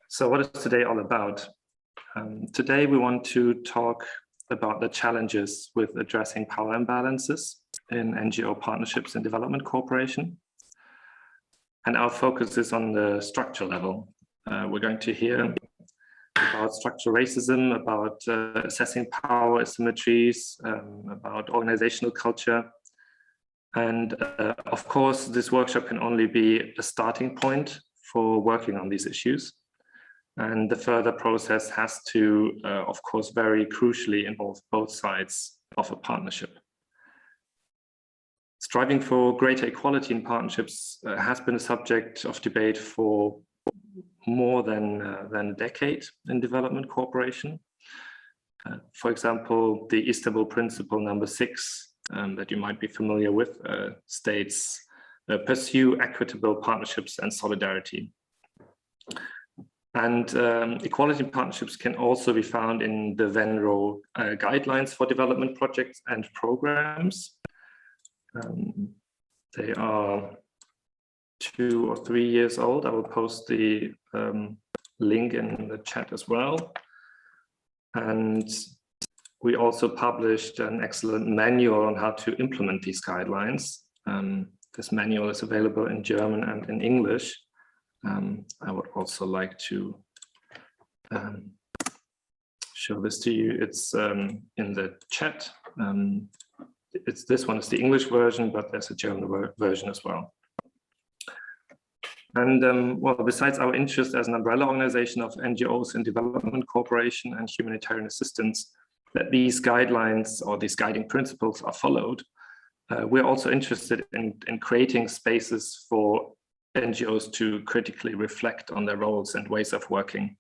So what is today all about? Today we want to talk about the challenges with addressing power imbalances in NGO partnerships and development cooperation. And our focus is on the structure level. We're going to hear about structural racism, about assessing power asymmetries, about organizational culture. And of course, this workshop can only be a starting point for working on these issues. And the further process has to, of course, very crucially involve both sides of a partnership. Striving for greater equality in partnerships has been a subject of debate for more than a decade in development cooperation. For example, the Istanbul Principle number 6 that you might be familiar with states, pursue equitable partnerships and solidarity. And equality in partnerships can also be found in the VENRO guidelines for development projects and programs. They are 2 or 3 years old. I will post the link in the chat as well. And we also published an excellent manual on how to implement these guidelines. This manual is available in German and in English. I would also like to show this to you. It's in the chat. This one is the English version, but there's a German version as well. And well, besides our interest as an umbrella organization of NGOs in development cooperation and humanitarian assistance, that these guidelines or these guiding principles are followed, we're also interested in creating spaces for NGOs to critically reflect on their roles and ways of working.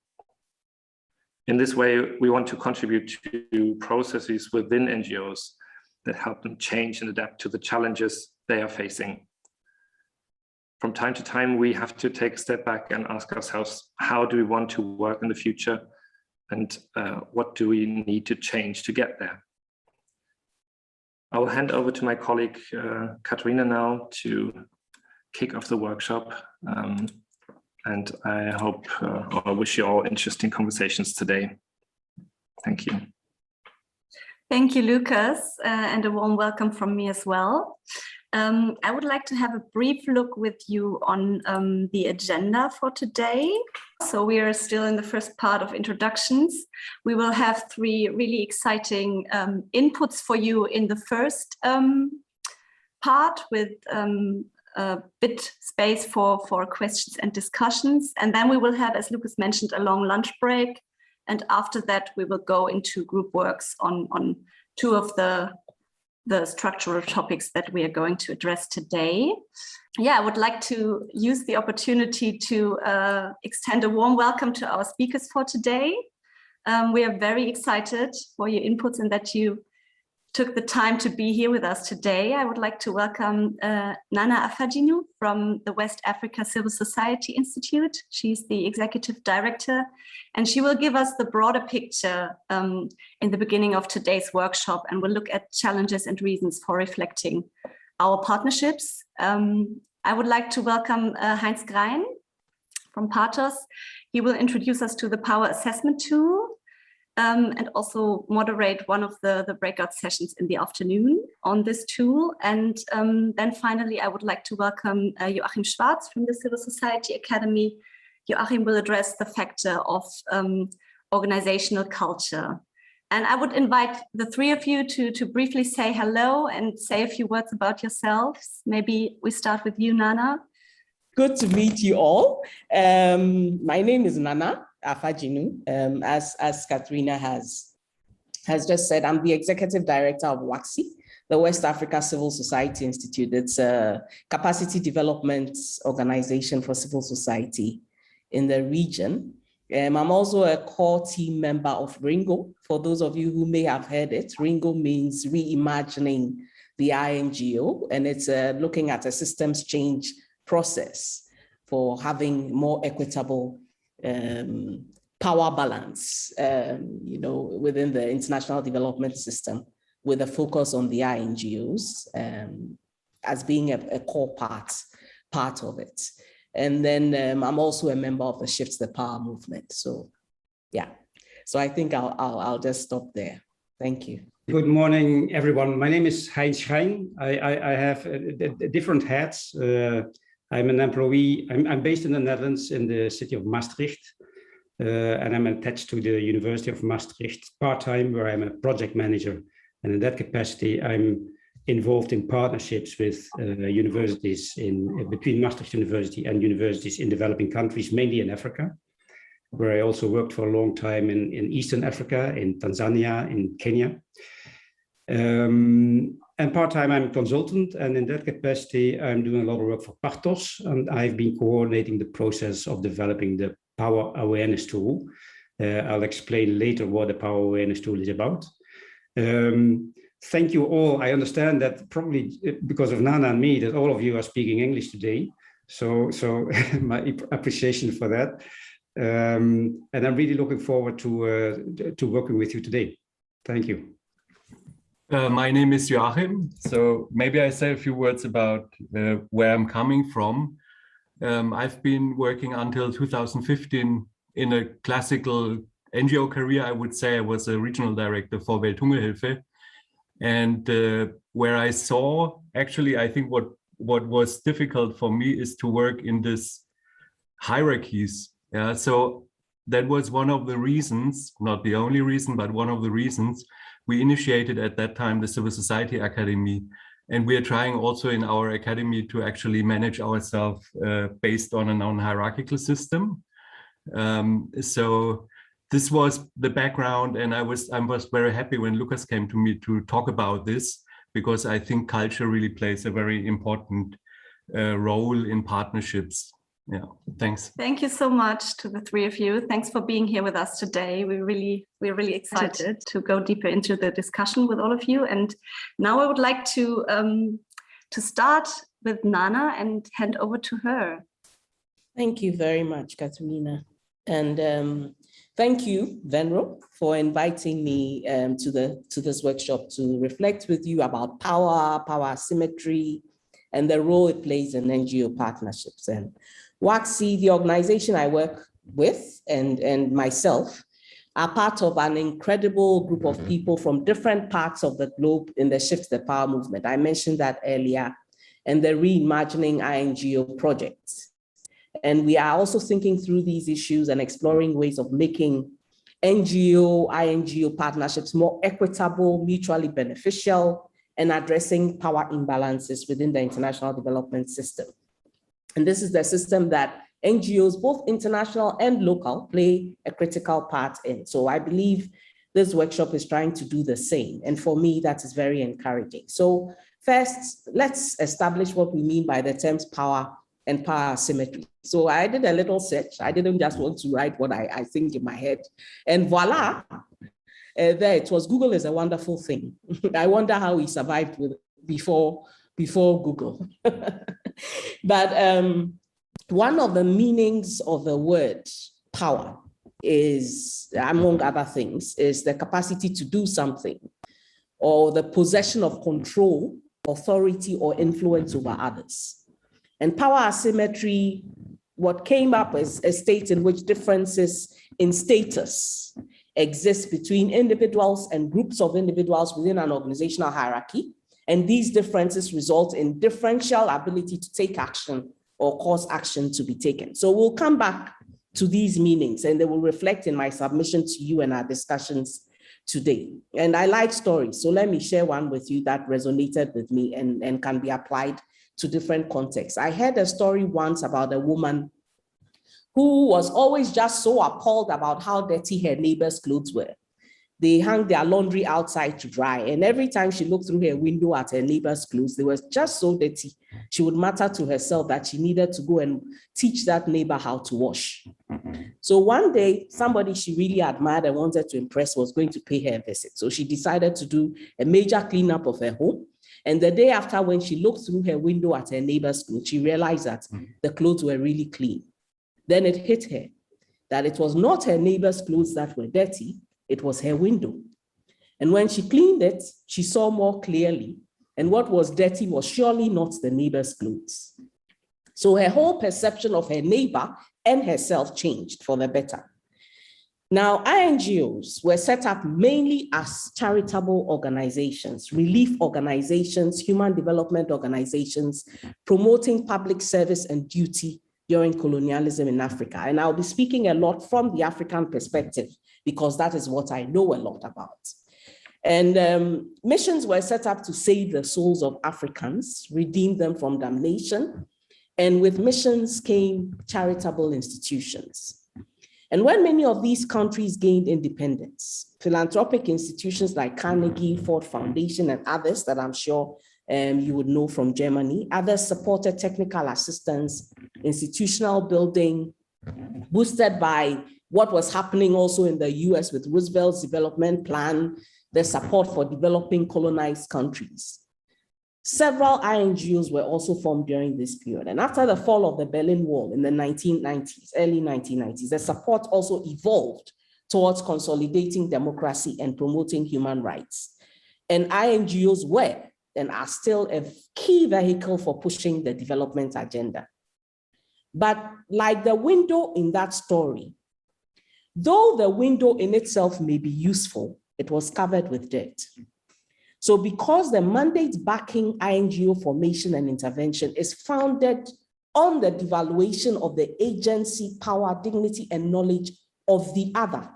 In this way, we want to contribute to processes within NGOs that help them change and adapt to the challenges they are facing. From time to time, we have to take a step back and ask ourselves, how do we want to work in the future? And what do we need to change to get there? I will hand over to my colleague, Katharina, now to kick off the workshop. And I hope, or I wish you all interesting conversations today. Thank you. Thank you, Lucas, and a warm welcome from me as well. I would like to have a brief look with you on the agenda for today. So we are still in the first part of introductions. We will have 3 really exciting inputs for you in the first part with a bit space for questions and discussions. And then we will have, as Lucas mentioned, a long lunch break. And after that, we will go into group works on 2 of the structural topics that we are going to address today. Yeah, I would like to use the opportunity to extend a warm welcome to our speakers for today. We are very excited for your inputs and that you took the time to be here with us today. I would like to welcome Nana Afajinu from the West Africa Civil Society Institute. She's the executive director, and she will give us the broader picture in the beginning of today's workshop, and we'll look at challenges and reasons for reflecting our partnerships. I would like to welcome Heinz Grein from Pathos. He will introduce us to the power assessment tool, and also moderate one of the breakout sessions in the afternoon on this tool. And then finally, I would like to welcome Joachim Schwarz from the Civil Society Academy. Joachim will address the factor of organizational culture. And I would invite the 3 of you to briefly say hello and say a few words about yourselves. Maybe we start with you, Nana. Good to meet you all. My name is Nana Afajinu. As Katharina has just said, I'm the executive director of WACSI, the West Africa Civil Society Institute. It's a capacity development organization for civil society in the region. I'm also a core team member of RINGO. For those of you who may have heard it, RINGO means reimagining the INGO, and it's looking at a systems change process for having more equitable power balance, within the international development system, with a focus on the INGOs as being a core part of it. And then I'm also a member of the Shift the Power movement. So yeah, so I think I'll just stop there. Thank you. Good morning, everyone. My name is Hein Schijn. I have different hats. I'm an employee. I'm based in the Netherlands, in the city of Maastricht. And I'm attached to the University of Maastricht part-time, where I'm a project manager. And in that capacity, I'm involved in partnerships with universities between Maastricht University and universities in developing countries, mainly in Africa, where I also worked for a long time in Eastern Africa, in Tanzania, in Kenya. And part-time, I'm a consultant, and in that capacity, I'm doing a lot of work for Partos, and I've been coordinating the process of developing the Power Awareness Tool. I'll explain later what the Power Awareness Tool is about. Thank you all. I understand that probably because of Nana and me, that all of you are speaking English today. So my appreciation for that. And I'm really looking forward to working with you today. Thank you. My name is Joachim. So maybe I say a few words about where I'm coming from. I've been working until 2015 in a classical NGO career. I would say I was a regional director for Welthungerhilfe. And where I saw, actually, I think what was difficult for me is to work in this hierarchies. Yeah, so that was one of the reasons, not the only reason, but one of the reasons we initiated at that time the Civil Society Academy. And we are trying also in our academy to actually manage ourselves based on a non-hierarchical system. So this was the background, and I was very happy when Lucas came to me to talk about this, because I think culture really plays a very important role in partnerships. Yeah, thanks. Thank you so much to the three of you. Thanks for being here with us today. We're really excited to go deeper into the discussion with all of you. And now I would like to start with Nana and hand over to her. Thank you very much, Katerina. And thank you, Venro, for inviting me to this workshop to reflect with you about power asymmetry, and the role it plays in NGO partnerships. And WACSI, the organization I work with, and myself, are part of an incredible group of people from different parts of the globe in the Shift the Power movement. I mentioned that earlier, and the Reimagining INGO project. And we are also thinking through these issues and exploring ways of making NGO, INGO partnerships more equitable, mutually beneficial, and addressing power imbalances within the international development system. And this is the system that NGOs, both international and local, play a critical part in. So I believe this workshop is trying to do the same. And for me, that is very encouraging. So first, let's establish what we mean by the terms power and power asymmetry. So I did a little search. I didn't just want to write what I think in my head. And voila, there it was. Google is a wonderful thing. I wonder how we survived with before Google. But one of the meanings of the word power is, among other things, is the capacity to do something, or the possession of control, authority, or influence over others. And power asymmetry, what came up is a state in which differences in status exist between individuals and groups of individuals within an organizational hierarchy. And these differences result in differential ability to take action or cause action to be taken. So we'll come back to these meanings, and they will reflect in my submission to you and our discussions today. And I like stories, so let me share one with you that resonated with me and can be applied to different contexts. I heard a story once about a woman who was always just so appalled about how dirty her neighbor's clothes were. They hung their laundry outside to dry, and every time she looked through her window at her neighbor's clothes, they were just so dirty. She would mutter to herself that she needed to go and teach that neighbor how to wash. So one day, somebody she really admired and wanted to impress was going to pay her a visit. So she decided to do a major cleanup of her home. And the day after, when she looked through her window at her neighbor's clothes, she realized that the clothes were really clean. Then it hit her that it was not her neighbor's clothes that were dirty, it was her window. And when she cleaned it, she saw more clearly, and what was dirty was surely not the neighbor's clothes. So her whole perception of her neighbor and herself changed for the better. Now, NGOs were set up mainly as charitable organizations, relief organizations, human development organizations, promoting public service and duty during colonialism in Africa. And I'll be speaking a lot from the African perspective because that is what I know a lot about. And missions were set up to save the souls of Africans, redeem them from damnation. And with missions came charitable institutions. And when many of these countries gained independence, philanthropic institutions like Carnegie, Ford Foundation, and others that I'm sure you would know from Germany, others supported technical assistance, institutional building, boosted by what was happening also in the US with Roosevelt's development plan, the support for developing colonized countries. Several NGOs were also formed during this period. And after the fall of the Berlin Wall in the 1990s, early 1990s, the support also evolved towards consolidating democracy and promoting human rights. And NGOs were and are still a key vehicle for pushing the development agenda. But like the window in that story, though the window in itself may be useful, it was covered with dirt. So because the mandate backing NGO formation and intervention is founded on the devaluation of the agency, power, dignity, and knowledge of the other,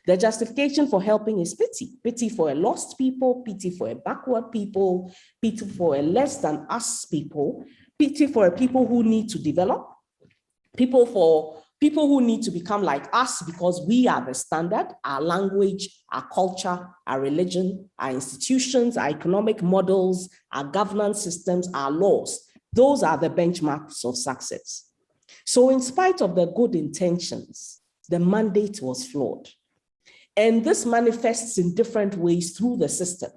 the justification for helping is pity. Pity for a lost people, pity for a backward people, pity for a less than us people, pity for a people who need to develop, people who need to become like us because we are the standard, our language, our culture, our religion, our institutions, our economic models, our governance systems, our laws. Those are the benchmarks of success. So in spite of the good intentions, the mandate was flawed. And this manifests in different ways through the system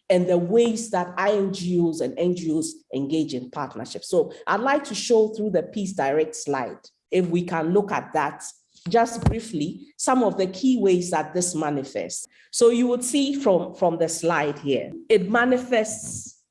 and the ways that NGOs and NGOs engage in partnerships. So I'd like to show through the Peace Direct slide, if we can look at that just briefly, some of the key ways that this manifests. So you would see from the slide here, it manifests,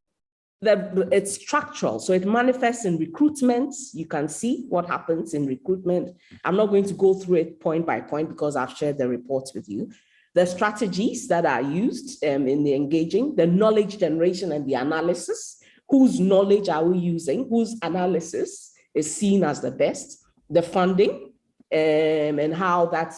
it's structural. So it manifests in recruitment. You can see what happens in recruitment. I'm not going to go through it point by point because I've shared the reports with you. The strategies that are used in the engaging, the knowledge generation and the analysis. Whose knowledge are we using? Whose analysis is seen as the best? The funding and how that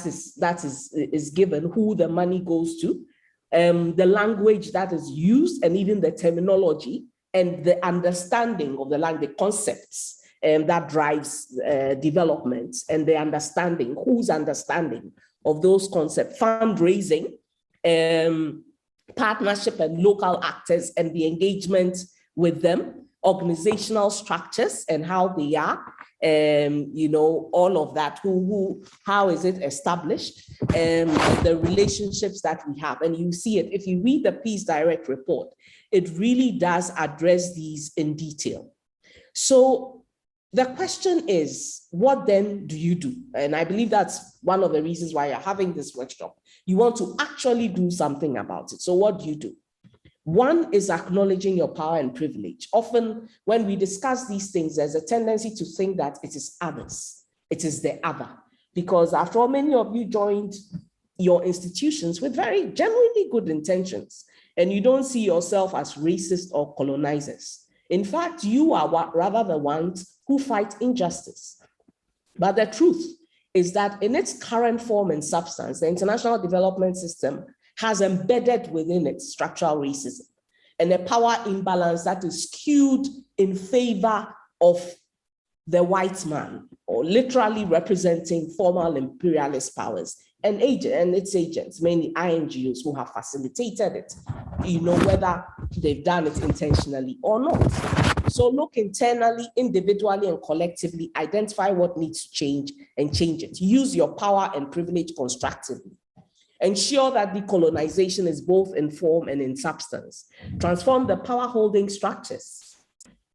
is given, who the money goes to, the language that is used, and even the terminology and the understanding of the language, the concepts that drives development, and the understanding, whose understanding of those concepts, fundraising, partnership and local actors and the engagement with them, organizational structures and how they are, all of that, how is it established, the relationships that we have. And you see it, if you read the Peace Direct report, it really does address these in detail. So the question is, what then do you do? And I believe that's one of the reasons why you're having this workshop. You want to actually do something about it. So what do you do? One is acknowledging your power and privilege. Often when we discuss these things, there's a tendency to think that it is others, it is the other. Because after all, many of you joined your institutions with very genuinely good intentions, and you don't see yourself as racist or colonizers. In fact, you are rather the ones who fight injustice. But the truth is that in its current form and substance, the international development system has embedded within it structural racism and a power imbalance that is skewed in favor of the white man, or literally representing formal imperialist powers and its agents, mainly NGOs who have facilitated it, whether they've done it intentionally or not. So look internally, individually, and collectively, identify what needs to change and change it. Use your power and privilege constructively. Ensure that decolonization is both in form and in substance. Transform the power holding structures,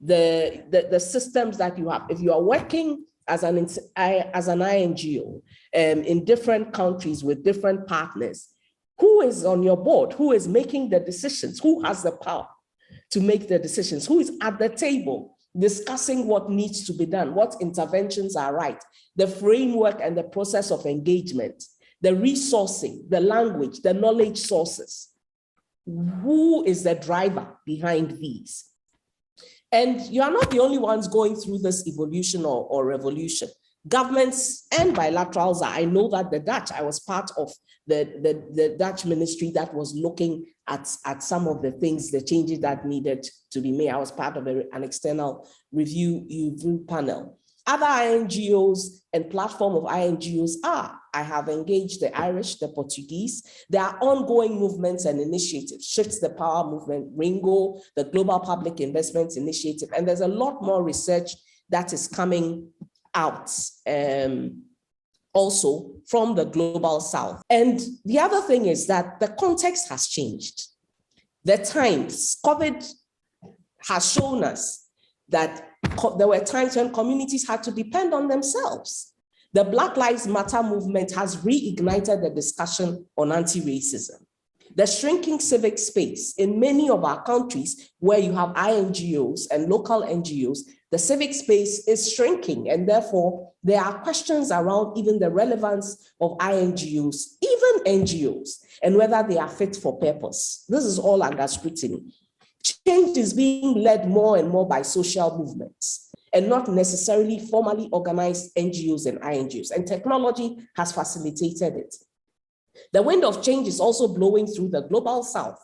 the systems that you have. If you are working as an NGO in different countries with different partners, who is on your board? Who is making the decisions? Who has the power to make the decisions? Who is at the table discussing what needs to be done, what interventions are right, the framework and the process of engagement, the resourcing, the language, the knowledge sources. Who is the driver behind these? And you are not the only ones going through this evolution or revolution. Governments and bilaterals are. I know that the Dutch, I was part of the Dutch ministry that was looking at some of the things, the changes that needed to be made. I was part of an external review panel. Other INGOs and platform of INGOs are. I have engaged the Irish, the Portuguese. There are ongoing movements and initiatives, Shift the Power movement, Ringo, the Global Public Investments Initiative, and there's a lot more research that is coming out also from the Global South. And the other thing is that the context has changed. The times, COVID has shown us that there were times when communities had to depend on themselves. The Black Lives Matter movement has reignited the discussion on anti-racism. The shrinking civic space in many of our countries where you have INGOs and local NGOs, the civic space is shrinking, and therefore there are questions around even the relevance of INGOs, even NGOs, and whether they are fit for purpose. This is all under scrutiny. Change is being led more and more by social movements and not necessarily formally organized NGOs and INGOs, and technology has facilitated it. The wind of change is also blowing through the Global South.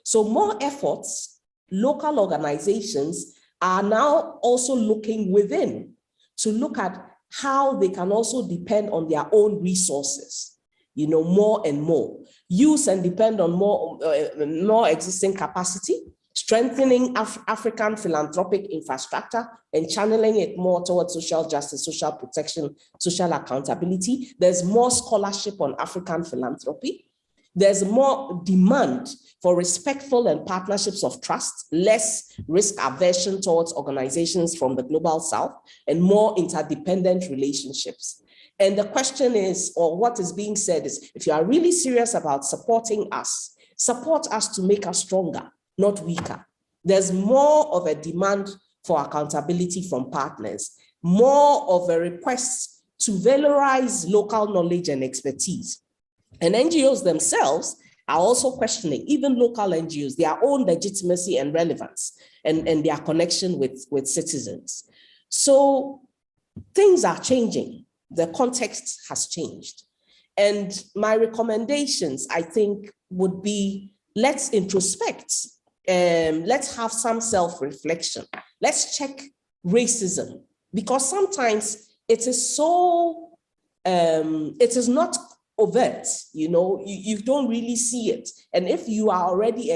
So more efforts, local organizations are now also looking within to look at how they can also depend on their own resources, more and more. Use and depend on more existing capacity, strengthening African philanthropic infrastructure and channeling it more towards social justice, social protection, social accountability. There's more scholarship on African philanthropy. There's more demand for respectful and partnerships of trust, less risk aversion towards organizations from the Global South, and more interdependent relationships. And the question is, or what is being said is, if you are really serious about supporting us, support us to make us stronger, not weaker. There's more of a demand for accountability from partners, more of a request to valorize local knowledge and expertise. And NGOs themselves are also questioning, even local NGOs, their own legitimacy and relevance and their connection with citizens. So things are changing. The context has changed. And my recommendations, I think, would be, let's introspect. Let's have some self-reflection. Let's check racism, because sometimes it is so, it is not overt, you don't really see it. And if you are already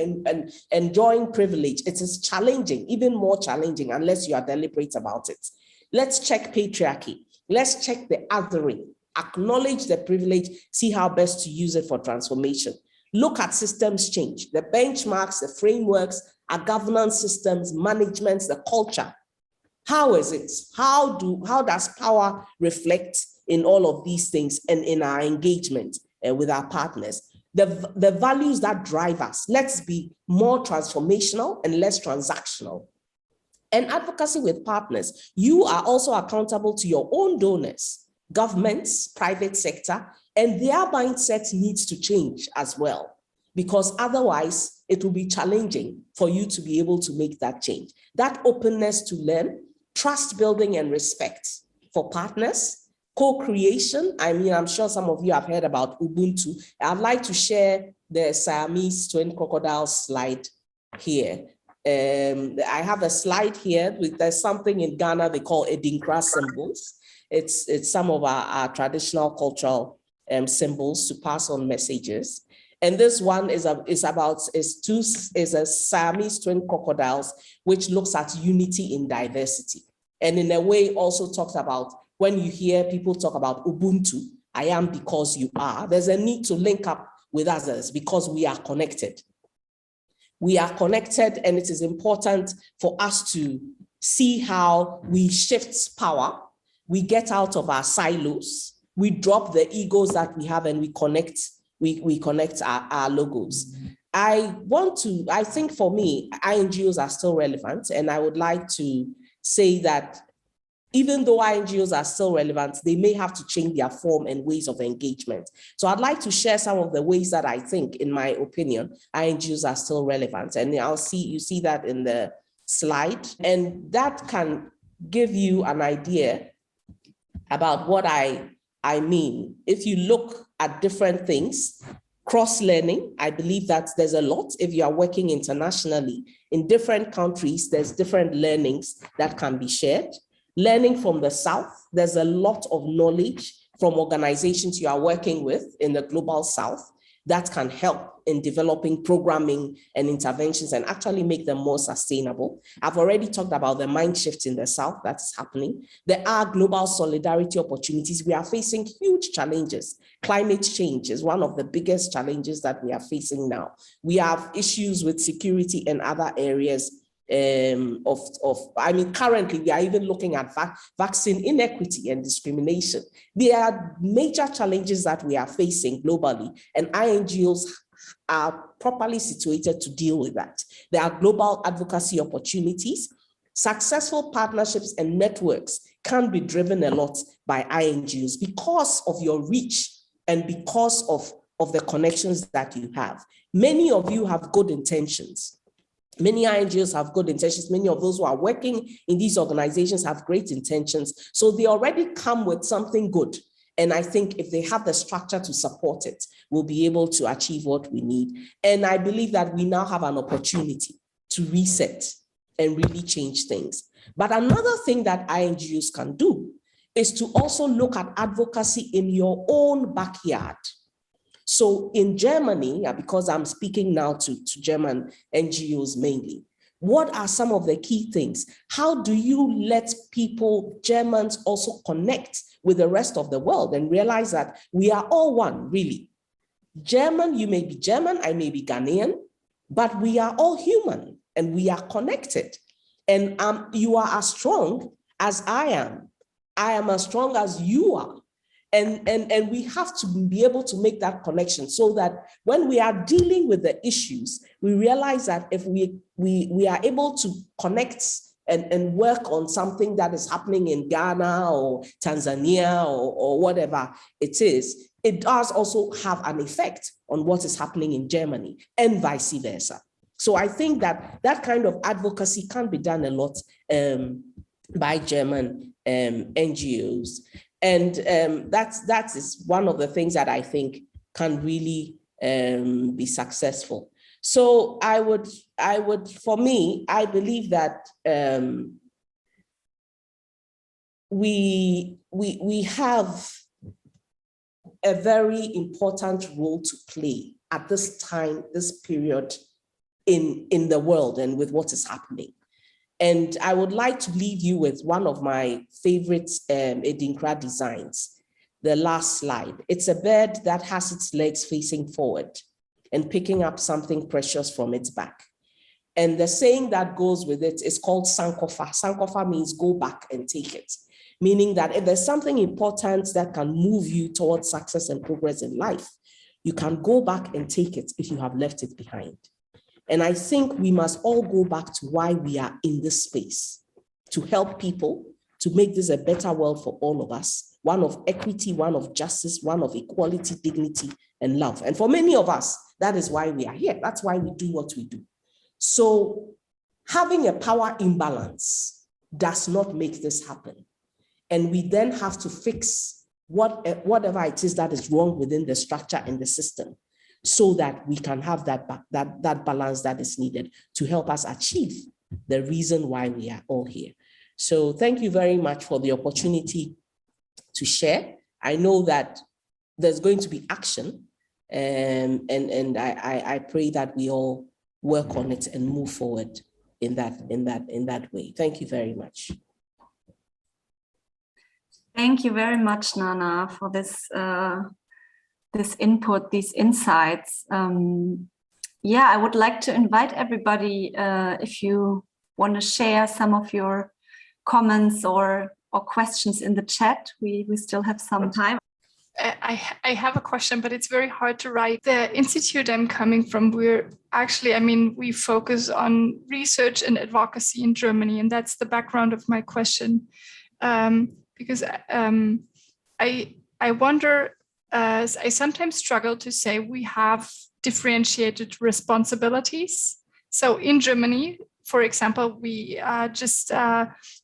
enjoying privilege, it is challenging, even more challenging, unless you are deliberate about it. Let's check patriarchy. Let's check the othering, acknowledge the privilege, see how best to use it for transformation. Look at systems change, the benchmarks, the frameworks, our governance systems, management, the culture. How is it? How does power reflect in all of these things and in our engagement with our partners? The values that drive us. Let's be more transformational and less transactional. And advocacy with partners. You are also accountable to your own donors, governments, private sector, and their mindset needs to change as well, because otherwise it will be challenging for you to be able to make that change. That openness to learn, trust building and respect for partners, co-creation. I mean, I'm sure some of you have heard about Ubuntu. I'd like to share the Siamese twin crocodiles slide here. I have a slide here. There's something in Ghana they call Edinkra symbols. It's some of our traditional cultural symbols to pass on messages. And this one is a Siamese twin crocodiles, which looks at unity in diversity. And in a way also talks about, when you hear people talk about Ubuntu, I am because you are, there's a need to link up with others because we are connected. We are connected, and it is important for us to see how we shift power. We get out of our silos. We drop the egos that we have, and we connect. We connect our logos. I think for me, INGOs are still relevant, and I would like to say that even though NGOs are still relevant, they may have to change their form and ways of engagement. So I'd like to share some of the ways that I think, in my opinion, NGOs are still relevant. And you see that in the slide, and that can give you an idea about what I mean. If you look at different things, cross-learning, I believe that there's a lot. If you are working internationally in different countries, there's different learnings that can be shared. Learning from the South, there's a lot of knowledge from organizations you are working with in the global South that can help in developing programming and interventions and actually make them more sustainable. I've already talked about the mind shift in the South that is happening. There are global solidarity opportunities. We are facing huge challenges. Climate change is one of the biggest challenges that we are facing now. We have issues with security and other areas currently we are even looking at vaccine inequity and discrimination. There are major challenges that we are facing globally, and NGOs are properly situated to deal with that. There are global advocacy opportunities. Successful partnerships and networks can be driven a lot by NGOs because of your reach and because of the connections that you have. Many of you have good intentions. Many NGOs have good intentions. Many of those who are working in these organizations have great intentions. So they already come with something good. And I think if they have the structure to support it, we'll be able to achieve what we need. And I believe that we now have an opportunity to reset and really change things. But another thing that NGOs can do is to also look at advocacy in your own backyard. So in Germany, because I'm speaking now to German NGOs mainly, what are some of the key things? How do you let people, Germans, also connect with the rest of the world and realize that we are all one, really? German, you may be German, I may be Ghanaian, but we are all human and we are connected. And you are as strong as I am. I am as strong as you are. And we have to be able to make that connection so that when we are dealing with the issues, we realize that if we are able to connect and work on something that is happening in Ghana or Tanzania or whatever it is, it does also have an effect on what is happening in Germany and vice versa. So I think that that kind of advocacy can be done a lot by German NGOs. And that is one of the things that I think can really be successful. So I would, for me, I believe that we have a very important role to play at this time, this period in the world and with what is happening. And I would like to leave you with one of my favorite Edinkra designs, the last slide. It's a bird that has its legs facing forward and picking up something precious from its back. And the saying that goes with it is called Sankofa. Sankofa means go back and take it, meaning that if there's something important that can move you towards success and progress in life, you can go back and take it if you have left it behind. And I think we must all go back to why we are in this space, to help people, to make this a better world for all of us, one of equity, one of justice, one of equality, dignity, and love. And for many of us, that is why we are here. That's why we do what we do. So having a power imbalance does not make this happen. And we then have to fix whatever it is that is wrong within the structure and the system, so that we can have that balance that is needed to help us achieve the reason why we are all here. So thank you very much for the opportunity to share. I know that there's going to be action, and I pray that we all work on it and move forward in that way. Thank you very much. Thank you very much, Nana, for this this input, these insights. Yeah, I would like to invite everybody, if you want to share some of your comments or questions in the chat. We still have some time. I have a question, but it's very hard to write. The institute I'm coming from, we focus on research and advocacy in Germany, and that's the background of my question. Because I wonder, I sometimes struggle to say we have differentiated responsibilities. So in Germany, for example, we just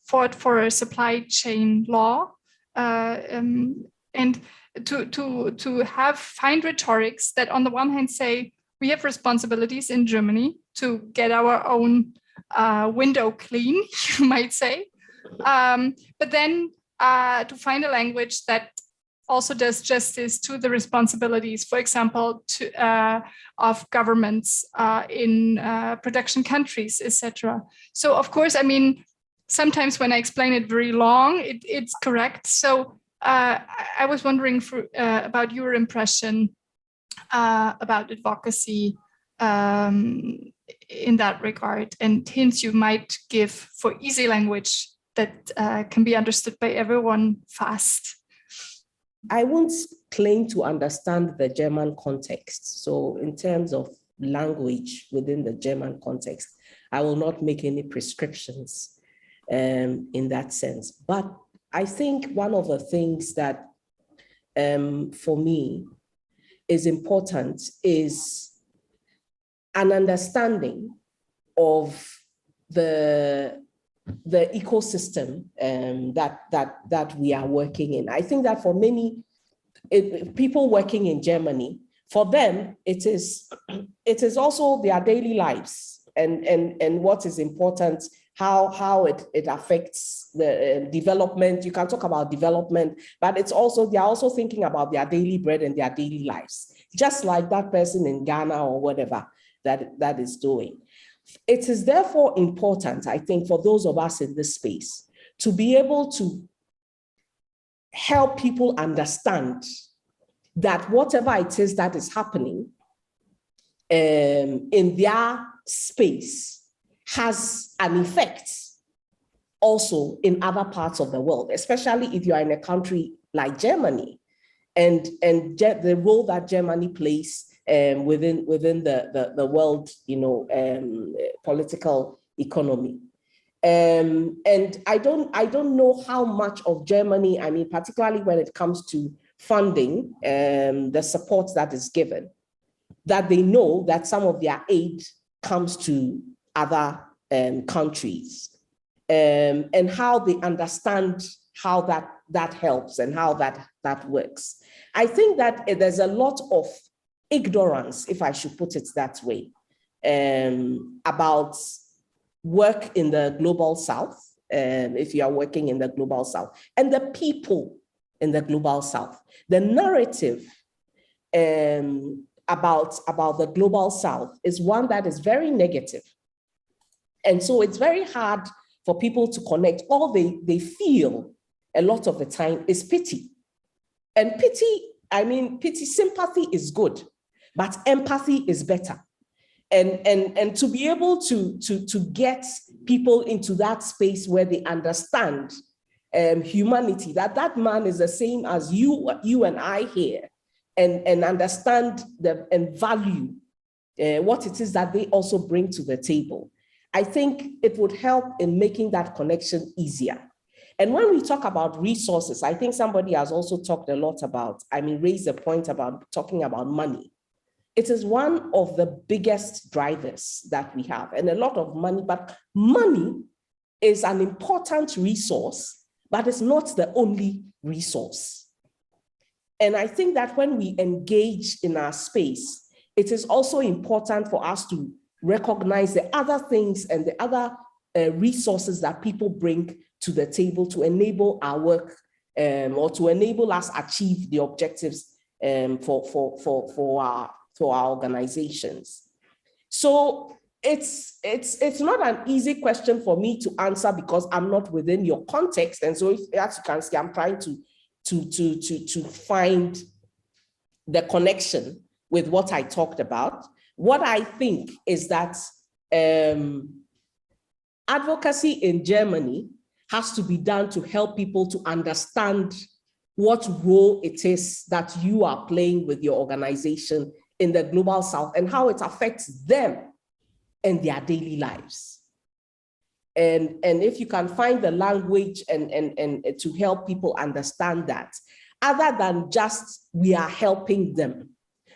fought for a supply chain law, and to find rhetorics that on the one hand say we have responsibilities in Germany to get our own window clean, you might say, but then to find a language that also does justice to the responsibilities, for example, of governments in production countries, etc. So of course, sometimes when I explain it very long, it's correct. So I was wondering about your impression about advocacy in that regard, and hints you might give for easy language that can be understood by everyone fast. I won't claim to understand the German context. So in terms of language within the German context, I will not make any prescriptions in that sense. But I think one of the things that for me is important is an understanding of the ecosystem that we are working in. I think that for many people working in Germany, for them, it is also their daily lives and what is important, how it affects the development. You can talk about development, but they are also thinking about their daily bread and their daily lives, just like that person in Ghana or whatever that is doing. It is therefore important, I think, for those of us in this space to be able to help people understand that whatever it is that is happening in their space has an effect also in other parts of the world, especially if you are in a country like Germany and the role that Germany plays within the world, political economy. And I don't know how much of Germany, particularly when it comes to funding, the support that is given, that they know that some of their aid comes to other countries, and how they understand how that helps and how that works. I think that there's a lot of ignorance, if I should put it that way, about work in the global south, if you are working in the global south, and the people in the global south. The narrative about the global south is one that is very negative. And so it's very hard for people to connect. All they feel a lot of the time is pity. And pity, sympathy is good, but empathy is better. And to be able to get people into that space where they understand humanity, that man is the same as you and I here, and understand and value what it is that they also bring to the table. I think it would help in making that connection easier. And when we talk about resources, I think somebody has also talked a lot about, raised a point about talking about money. It is one of the biggest drivers that we have, and a lot of money, but money is an important resource, but it's not the only resource. And I think that when we engage in our space, it is also important for us to recognize the other things and the other resources that people bring to the table to enable our work, or to enable us achieve the objectives for our organizations. So it's not an easy question for me to answer because I'm not within your context. And so as you can see, I'm trying to find the connection with what I talked about. What I think is that advocacy in Germany has to be done to help people to understand what role it is that you are playing with your organization in the global south and how it affects them and their daily lives. And if you can find the language and to help people understand that, other than just we are helping them.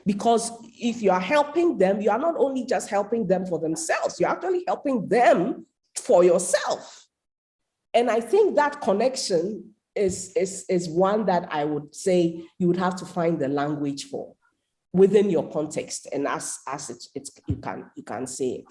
Because if you are helping them, you are not only just helping them for themselves, you're actually helping them for yourself. And I think that connection is one that I would say you would have to find the language for within your context, and as you can say it.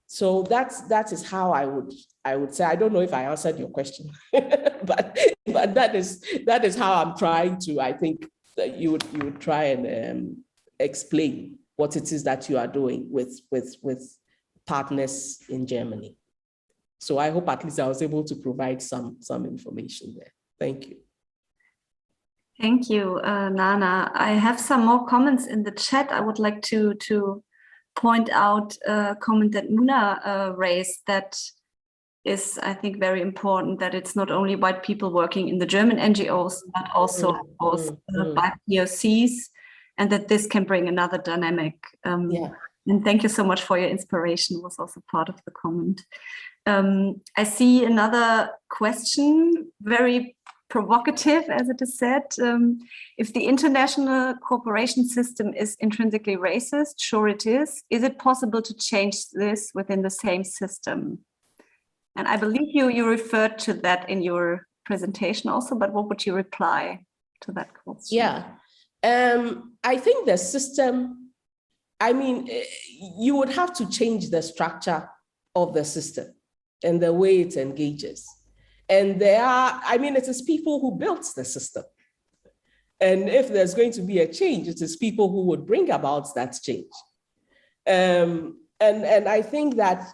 So that is how I would say. I don't know if I answered your question, but that is how I'm trying to. I think that you would try and explain what it is that you are doing with partners in Germany. So I hope at least I was able to provide some information there. Thank you. Thank you, Nana. I have some more comments in the chat. I would like to point out a comment that Muna raised that is, I think, very important, that it's not only white people working in the German NGOs, but also by POCs, and that this can bring another dynamic. And thank you so much for your inspiration, was also part of the comment. I see another question, very provocative, as it is said. If the international cooperation system is intrinsically racist, sure it is it possible to change this within the same system? And I believe you referred to that in your presentation also, but what would you reply to that question? Yeah, I think the system, I mean, you would have to change the structure of the system and the way it engages. And it is people who built the system. And if there's going to be a change, it is people who would bring about that change. And I think that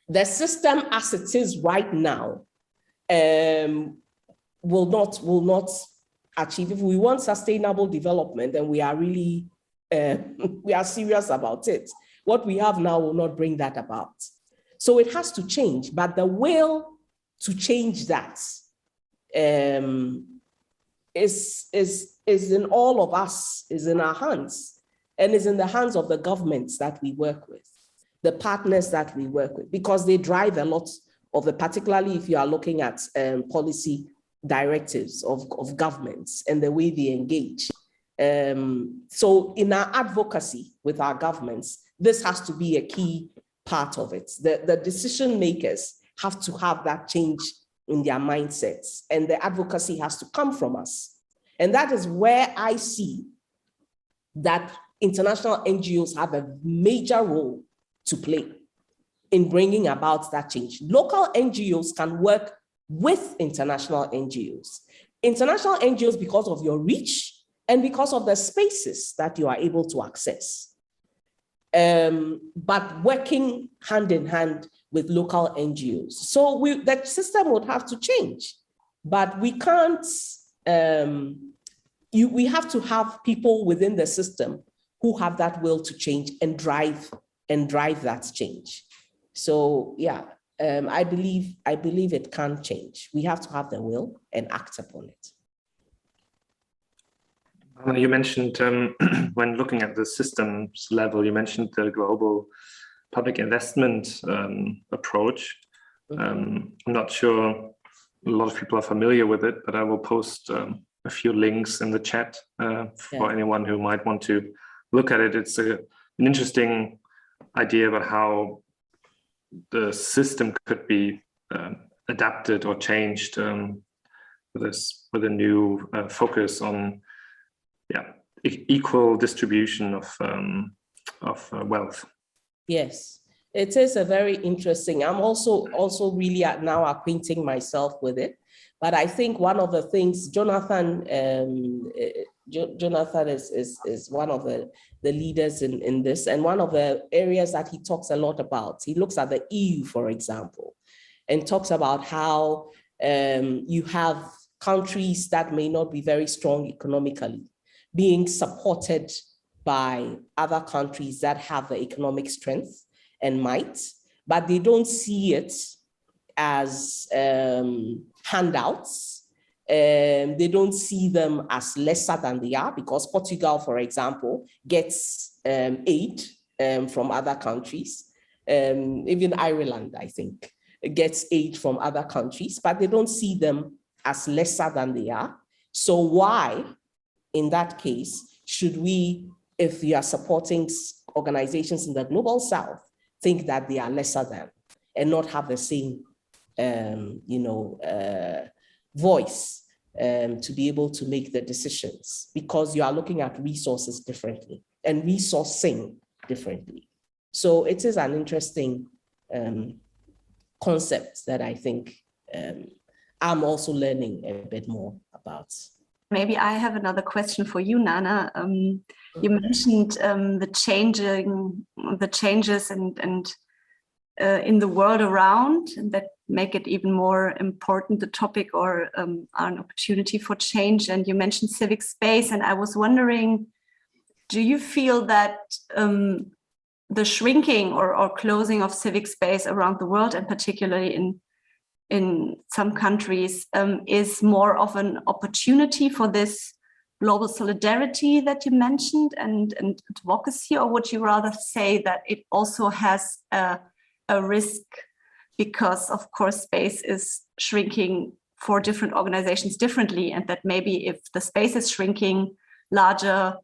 the system as it is right now will not achieve. If we want sustainable development, and we are really, we are serious about it, what we have now will not bring that about. So it has to change, but the will to change that is in all of us, is in our hands, and is in the hands of the governments that we work with, the partners that we work with, because they drive a lot of the, particularly if you are looking at policy directives of governments and the way they engage. So in our advocacy with our governments, this has to be a key part of it. The decision makers have to have that change in their mindsets, and the advocacy has to come from us. And that is where I see that international NGOs have a major role to play in bringing about that change. Local NGOs can work with international NGOs. International NGOs, because of your reach and because of the spaces that you are able to access. But working hand in hand with local NGOs. So that system would have to change, but we can't, we have to have people within the system who have that will to change and drive that change. So yeah, I believe it can change. We have to have the will and act upon it. You mentioned when looking at the systems level, you mentioned the global public investment approach. I'm not sure a lot of people are familiar with it, but I will post a few links in the chat for anyone who might want to look at it. It's an interesting idea about how the system could be adapted or changed with a new focus on equal distribution of wealth. Yes, it is a very interesting. I'm also really now acquainting myself with it. But I think one of the things, Jonathan is one of the leaders in this, and one of the areas that he talks a lot about, he looks at the EU, for example, and talks about how you have countries that may not be very strong economically being supported by other countries that have the economic strength and might, but they don't see it as handouts They don't see them as lesser than they are, because Portugal, for example, gets aid from other countries. Even Ireland, I think, gets aid from other countries, but they don't see them as lesser than they are. So why, in that case, should we, if we are supporting organizations in the global south, think that they are lesser than and not have the same voice to be able to make the decisions, because you are looking at resources differently and resourcing differently. So it is an interesting concept that I think I'm also learning a bit more about. Maybe I have another question for you, Nana. You mentioned the changes and in the world around, and that make it even more important, the topic, or an opportunity for change. And you mentioned civic space, and I was wondering, do you feel that the shrinking or closing of civic space around the world, and particularly in some countries, is more of an opportunity for this global solidarity that you mentioned and advocacy, or would you rather say that it also has a risk, because of course space is shrinking for different organizations differently, and that maybe if the space is shrinking, larger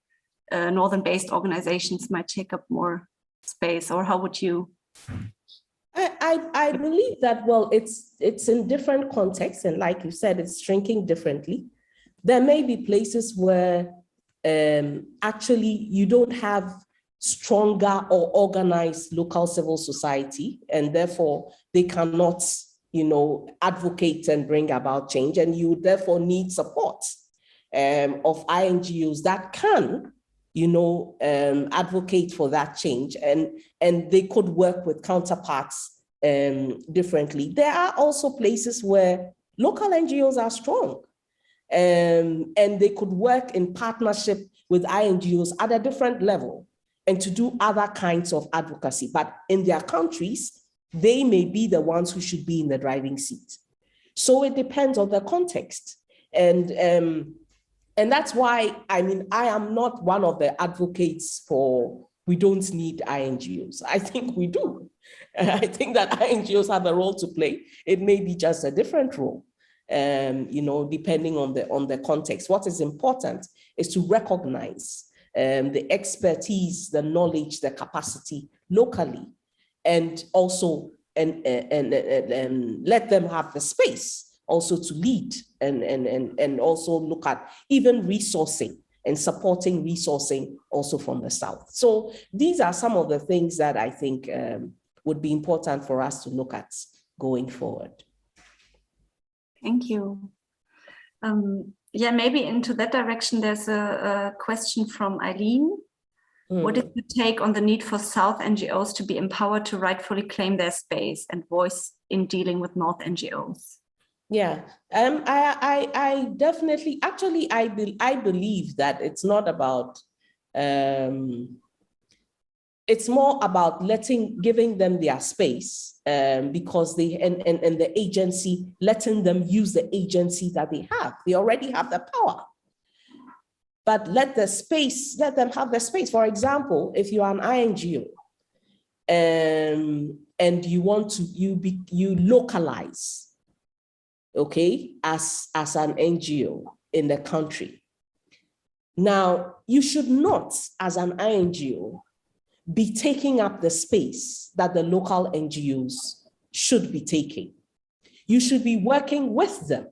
northern-based organizations might take up more space? Or how would you? I believe that, well, it's in different contexts, and like you said, it's shrinking differently. There may be places where actually you don't have stronger or organized local civil society, and therefore they cannot, advocate and bring about change, and you therefore need support of INGOs that can, advocate for that change, and they could work with counterparts differently. There are also places where local NGOs are strong, and they could work in partnership with INGOs at a different level and to do other kinds of advocacy. But in their countries, they may be the ones who should be in the driving seat. So it depends on the context. And that's why, I am not one of the advocates for we don't need INGOs. I think we do. I think that INGOs have a role to play. It may be just a different role, depending on the context. What is important is to recognize the expertise, the knowledge, the capacity locally, and also and let them have the space also to lead and also look at even resourcing and supporting resourcing also from the South. So these are some of the things that I think would be important for us to look at going forward. Thank you. Yeah, maybe into that direction, there's a question from Eileen. What is your take on the need for South NGOs to be empowered to rightfully claim their space and voice in dealing with North NGOs? Yeah, I definitely, actually, I believe that it's not about, it's more about giving them their space, because they, and the agency, letting them use the agency that they have. They already have the power. But let them have the space. For example, if you are an INGO, and you want to, you localize, okay, as an NGO in the country. Now, you should not, as an INGO, be taking up the space that the local NGOs should be taking. You should be working with them.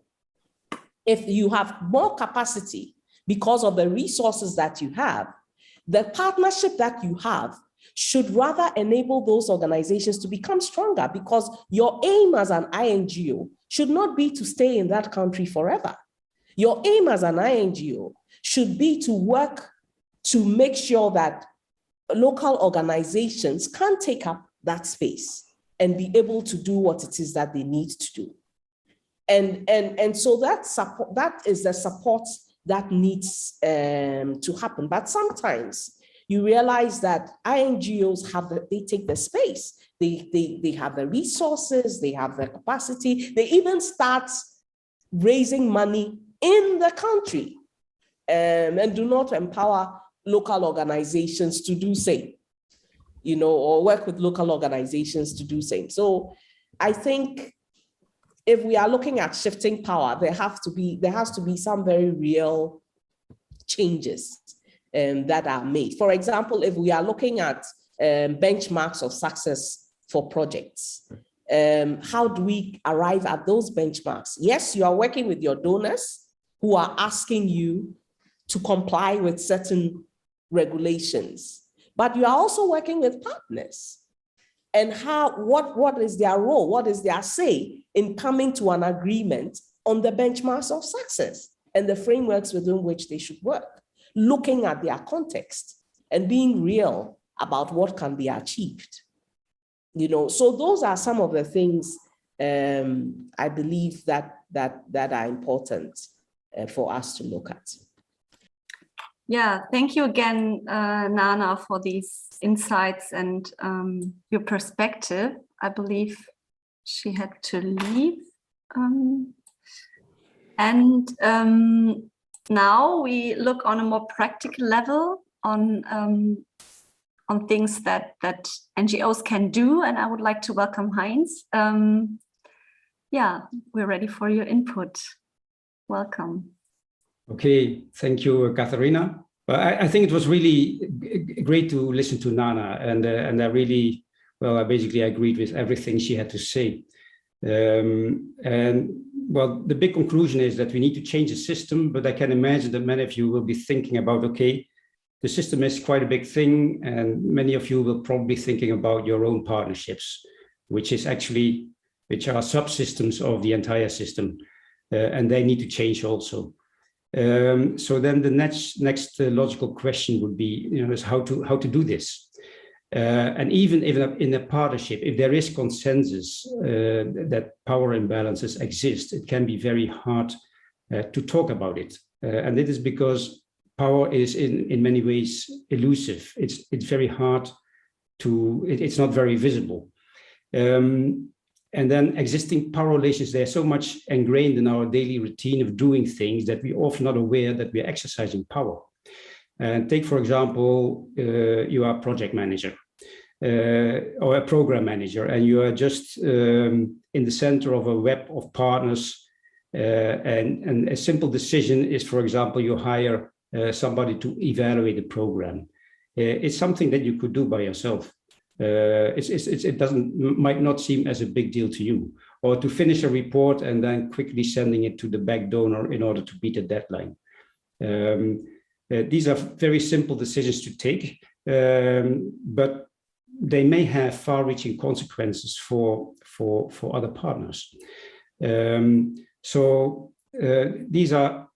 If you have more capacity because of the resources that you have, the partnership that you have should rather enable those organizations to become stronger, because your aim as an INGO should not be to stay in that country forever. Your aim as an INGO should be to work to make sure that local organizations can take up that space and be able to do what it is that they need to do. And so that support, that is the support that needs to happen. But sometimes you realize that INGOs they take the space, they have the resources, they have the capacity, they even start raising money in the country, and do not empower local organizations to do same, or work with local organizations to do same. So I think if we are looking at shifting power, there has to be some very real changes that are made. For example, if we are looking at benchmarks of success for projects, how do we arrive at those benchmarks? Yes, you are working with your donors who are asking you to comply with certain regulations, but you are also working with partners. And what is their role? What is their say in coming to an agreement on the benchmarks of success and the frameworks within which they should work, looking at their context and being real about what can be achieved. So those are some of the things I believe that are important for us to look at. Yeah, thank you again, Nana, for these insights and your perspective. I believe she had to leave. Now we look on a more practical level on things that NGOs can do, and I would like to welcome Heinz. Yeah, we're ready for your input. Welcome. Okay, thank you, Katharina. I think it was really great to listen to Nana, and I really, I basically agreed with everything she had to say. The big conclusion is that we need to change the system, but I can imagine that many of you will be thinking about, okay, the system is quite a big thing, and many of you will probably be thinking about your own partnerships, which are subsystems of the entire system, and they need to change also. So then the next logical question would be, is how to do this. And even if in a partnership, if there is consensus that power imbalances exist, it can be very hard to talk about it. And it is because power is in many ways elusive. It's very hard it's not very visible. And then existing power relations, they're so much ingrained in our daily routine of doing things that we're often not aware that we're exercising power. And take, for example, you are a project manager or a program manager, and you are just in the center of a web of partners. And a simple decision is, for example, you hire somebody to evaluate the program. It's something that you could do by yourself. It might not seem as a big deal to you, or to finish a report and then quickly sending it to the back donor in order to meet a deadline. These are very simple decisions to take, but they may have far-reaching consequences for other partners. So these are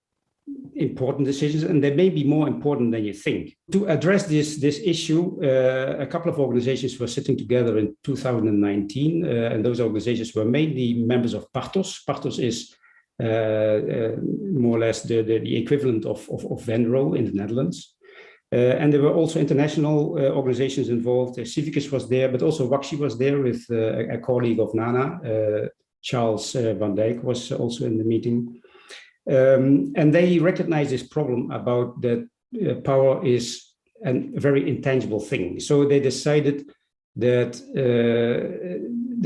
important decisions, and they may be more important than you think. To address this issue, a couple of organizations were sitting together in 2019, and those organizations were mainly members of Partos. Partos is more or less the equivalent of Venro in the Netherlands. And there were also international organizations involved. Civicus was there, but also WAXI was there with a colleague of Nana. Charles van Dijk was also in the meeting. And they recognize this problem about that power is a very intangible thing. So they decided that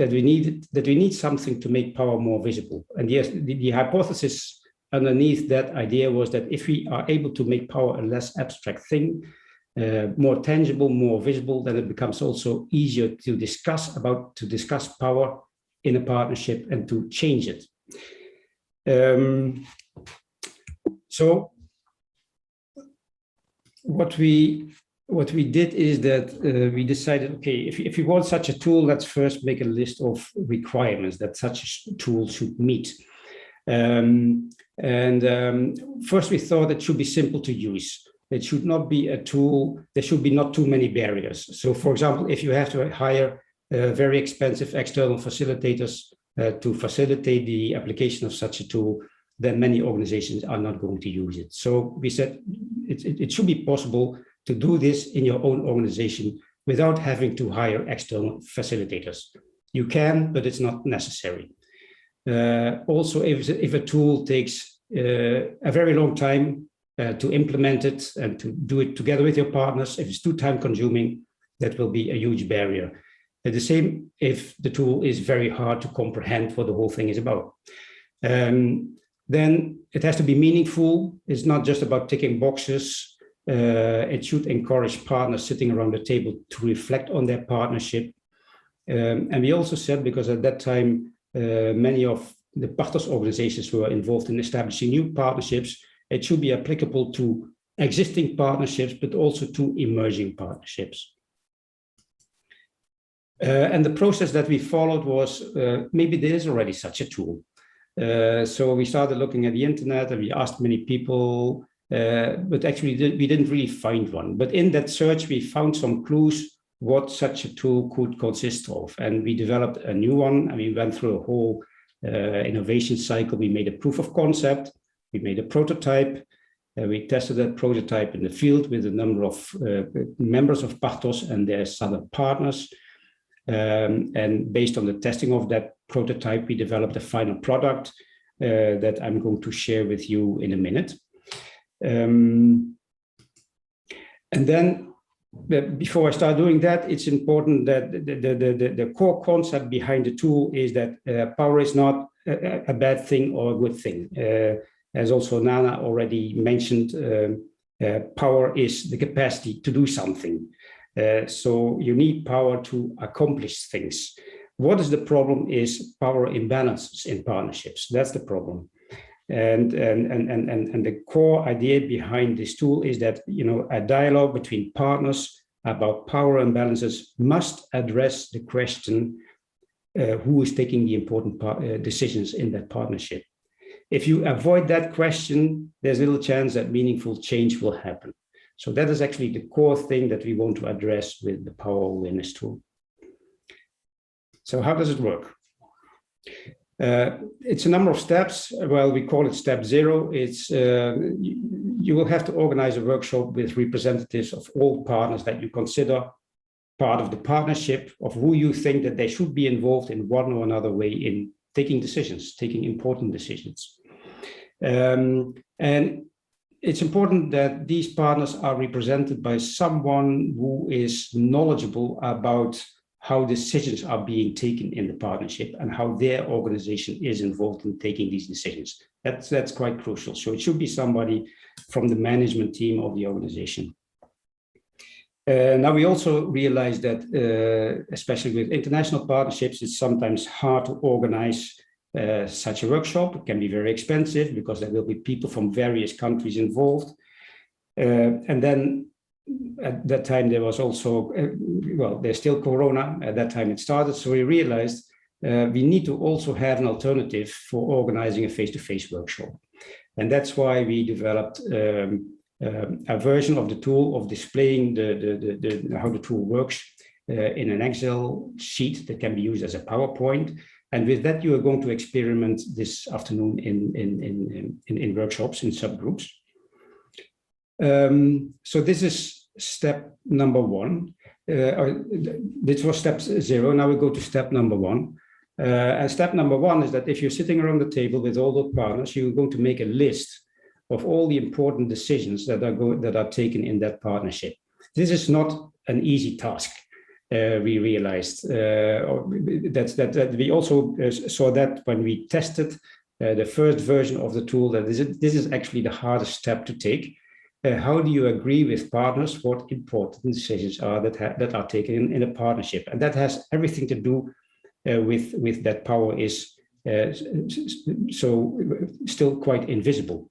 we need something to make power more visible. And yes, the hypothesis underneath that idea was that if we are able to make power a less abstract thing, more tangible, more visible, then it becomes also easier to discuss power in a partnership and to change it. So what we did is that we decided, okay, if you want such a tool, let's first make a list of requirements that such a tool should meet. First we thought it should be simple to use. It should not be a tool, there should be not too many barriers. So for example, if you have to hire very expensive external facilitators to facilitate the application of such a tool, then many organizations are not going to use it. So we said it should be possible to do this in your own organization without having to hire external facilitators. You can, but it's not necessary. Also, if a tool takes a very long time to implement it and to do it together with your partners. If it's too time consuming, that will be a huge barrier. The same if the tool is very hard to comprehend what the whole thing is about. Then it has to be meaningful. It's not just about ticking boxes. It should encourage partners sitting around the table to reflect on their partnership. And we also said, because at that time, many of the partners organizations were involved in establishing new partnerships, it should be applicable to existing partnerships, but also to emerging partnerships. And the process that we followed was, maybe there is already such a tool. So we started looking at the internet and we asked many people, but actually we didn't really find one. But in that search, we found some clues what such a tool could consist of. And we developed a new one, and we went through a whole innovation cycle. We made a proof of concept, we made a prototype, we tested that prototype in the field with a number of members of Partos and their other partners. And based on the testing of that prototype, we developed a final product that I'm going to share with you in a minute. And then before I start doing that, it's important that the core concept behind the tool is that power is not a bad thing or a good thing. As also Nana already mentioned, power is the capacity to do something. So you need power to accomplish things. What is the problem is power imbalances in partnerships. That's the problem. And the core idea behind this tool is that, you know, a dialogue between partners about power imbalances must address the question, who is taking the important decisions in that partnership. If you avoid that question, there's little chance that meaningful change will happen. So that is actually the core thing that we want to address with the Power Awareness tool. So how does it work? It's a number of steps. Well, we call it step 0. It's you will have to organize a workshop with representatives of all partners that you consider part of the partnership, of who you think that they should be involved in one or another way in taking decisions, taking important decisions. And it's important that these partners are represented by someone who is knowledgeable about how decisions are being taken in the partnership and how their organization is involved in taking these decisions. That's quite crucial. So it should be somebody from the management team of the organization. Now we also realize that, especially with international partnerships, it's sometimes hard to organize such a workshop. It can be very expensive because there will be people from various countries involved. And then at that time, there was also, well, there's still Corona. At that time it started. So we realized we need to also have an alternative for organizing a face-to-face workshop. And that's why we developed a version of the tool of displaying how the tool works in an Excel sheet that can be used as a PowerPoint. And with that, you are going to experiment this afternoon in workshops, in subgroups. So this is step number 1. This was step 0. Now we go to step number 1. And step number 1 is that if you're sitting around the table with all the partners, you're going to make a list of all the important decisions that are taken in that partnership. This is not an easy task. We realized that we also saw that when we tested the first version of the tool, that this is actually the hardest step to take. How do you agree with partners what important decisions are that are taken in a partnership? And that has everything to do with that power is so still quite invisible.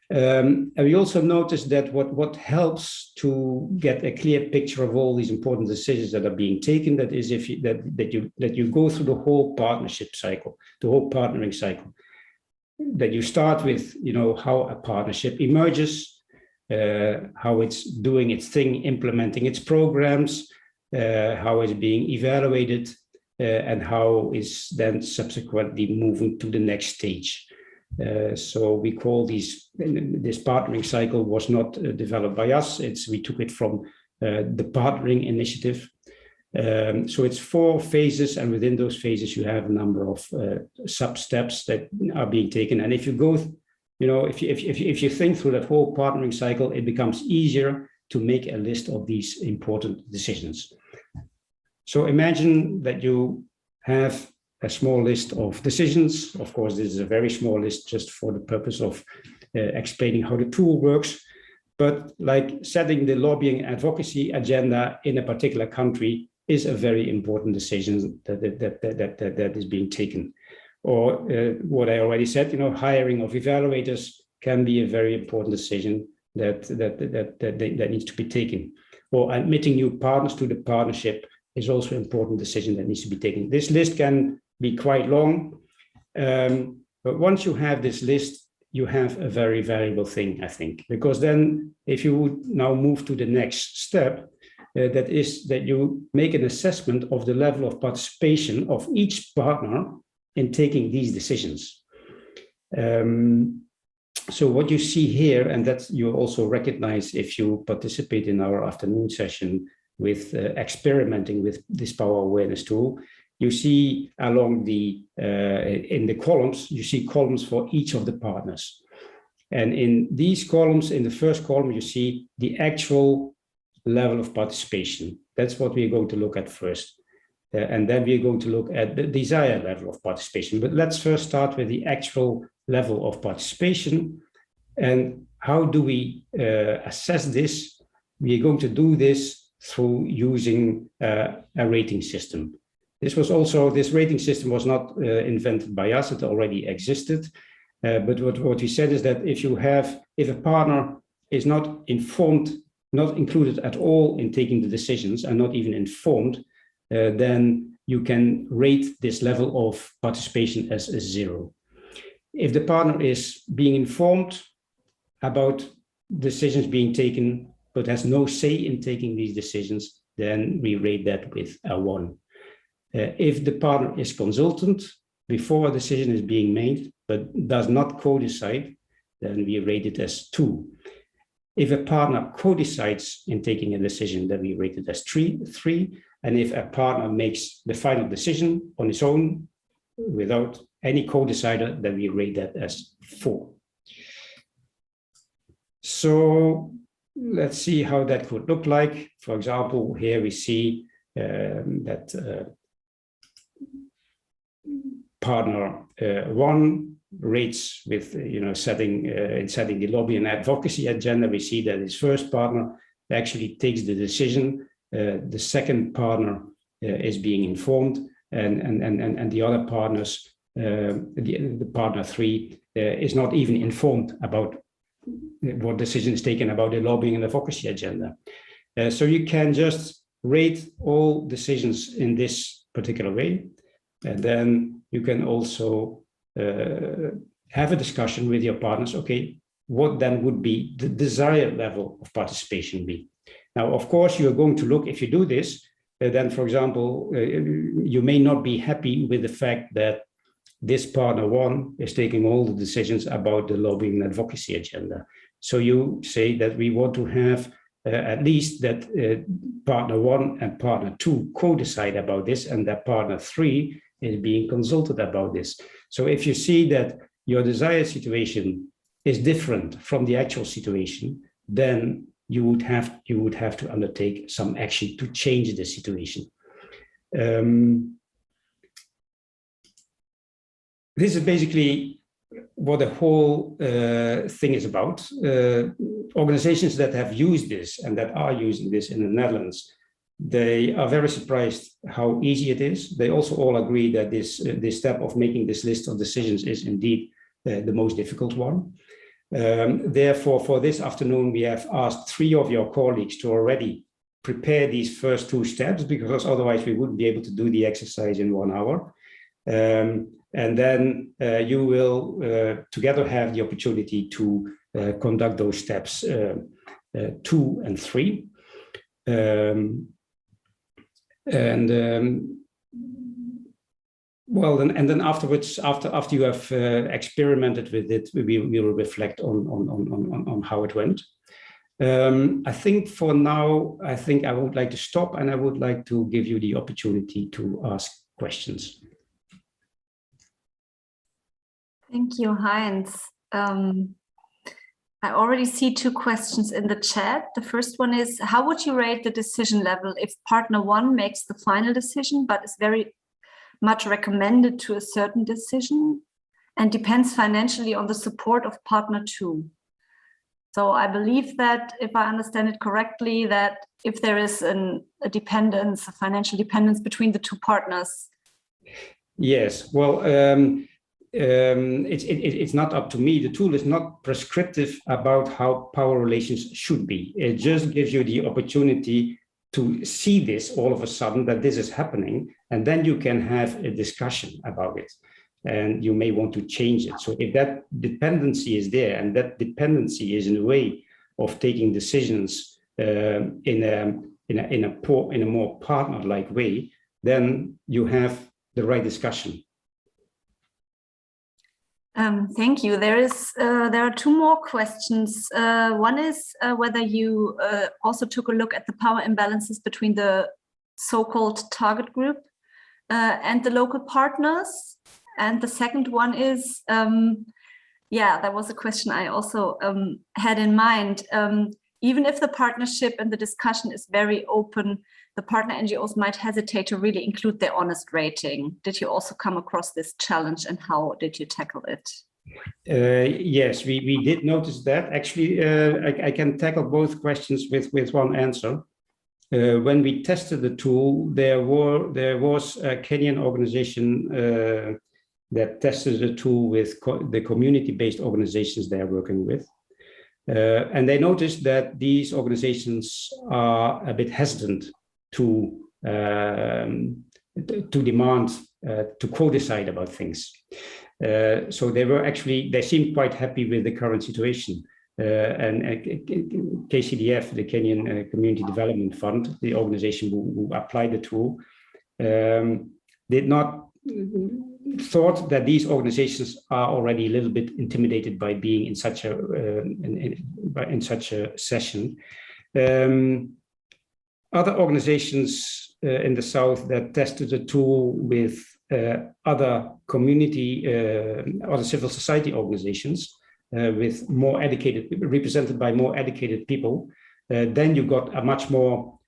And we also noticed that what helps to get a clear picture of all these important decisions that are being taken, that is if you, that you go through the whole partnership cycle, the whole partnering cycle, that you start with, you know, how a partnership emerges, how it's doing its thing, implementing its programs, how it's being evaluated, and how it's then subsequently moving to the next stage. So we call this partnering cycle was not developed by us. We took it from the partnering initiative. So it's 4 phases, and within those phases you have a number of sub-steps that are being taken. And if you go if you think through that whole partnering cycle, it becomes easier to make a list of these important decisions. So imagine that you have a small list of decisions. Of course, this is a very small list just for the purpose of explaining how the tool works. But like setting the lobbying advocacy agenda in a particular country is a very important decision that is being taken. Or what I already said, hiring of evaluators can be a very important decision that needs to be taken. Or admitting new partners to the partnership is also an important decision that needs to be taken. This list can be quite long, but once you have this list, you have a very valuable thing, I think, because then if you would now move to the next step, that is that you make an assessment of the level of participation of each partner in taking these decisions. So what you see here, and that you also recognize if you participate in our afternoon session with experimenting with this power awareness tool, you see along the, in the columns, you see columns for each of the partners. And in these columns, in the first column, you see the actual level of participation. That's what we're going to look at first. And then we're going to look at the desired level of participation. But let's first start with the actual level of participation. And how do we assess this? We are going to do this through using a rating system. This rating system was not invented by us, it already existed. But what we said is that if a partner is not informed, not included at all in taking the decisions and not even informed, then you can rate this level of participation as a 0. If the partner is being informed about decisions being taken, but has no say in taking these decisions, then we rate that with a 1. If the partner is consultant before a decision is being made, but does not co-decide, then we rate it as 2. If a partner co-decides in taking a decision, then we rate it as 3. And if a partner makes the final decision on his own without any co-decider, then we rate that as 4. So let's see how that could look like. For example, here we see that partner 1 rates with setting the lobby and advocacy agenda. We see that his first partner actually takes the decision. The second partner is being informed, and the other partners, the partner 3 is not even informed about what decision is taken about the lobbying and advocacy agenda. So you can just rate all decisions in this particular way, and then you can also have a discussion with your partners. Okay, what then would be the desired level of participation be? Now, of course, you're going to look, if you do this, then, for example, you may not be happy with the fact that this partner 1 is taking all the decisions about the lobbying and advocacy agenda. So you say that we want to have at least that partner 1 and partner 2 co-decide about this, and that partner 3 is being consulted about this. So if you see that your desired situation is different from the actual situation, then you would have to undertake some action to change the situation. This is basically what the whole thing is about. Organizations that have used this and that are using this in the Netherlands, they are very surprised how easy it is. They also all agree that this step of making this list of decisions is indeed the most difficult one. Therefore, for this afternoon, we have asked 3 of your colleagues to already prepare these first 2 steps, because otherwise we wouldn't be able to do the exercise in 1 hour. And then you will together have the opportunity to conduct those steps 2 and 3. Well, and then afterwards, after you have experimented with it, we will reflect on how it went. I think for now, I would like to stop, and I would like to give you the opportunity to ask questions. Thank you, Heinz. I already see two questions in the chat. The first one is, how would you rate the decision level if partner one makes the final decision, but is very much recommended to a certain decision and depends financially on the support of partner two? So I believe that, if I understand it correctly, that if there is a dependence, a financial dependence between the two partners. Yes, well, it's not up to me. The tool is not prescriptive about how power relations should be. It just gives you the opportunity to see this all of a sudden, that this is happening, and then you can have a discussion about it, and you may want to change it. So if that dependency is there, and that dependency is in a way of taking decisions in a more partner-like way, then you have the right discussion. Thank you. There are two more questions. One is whether you also took a look at the power imbalances between the so-called target group and the local partners. And the second one is, that was a question I also had in mind. Even if the partnership and the discussion is very open, the partner NGOs might hesitate to really include their honest rating. Did you also come across this challenge, and how did you tackle it? Yes, we did notice that. Actually, I can tackle both questions with one answer. When we tested the tool, there was a Kenyan organization that tested the tool with the community-based organizations they are working with. And they noticed that these organizations are a bit hesitant to demand, to co-decide about things. So they seemed quite happy with the current situation. And KCDF, the Kenyan Community Development Fund, the organization who applied the tool, thought that these organizations are already a little bit intimidated by being in such a session. Other organizations in the South that tested the tool with other civil society organizations with more educated, represented by more educated people, then you got a much more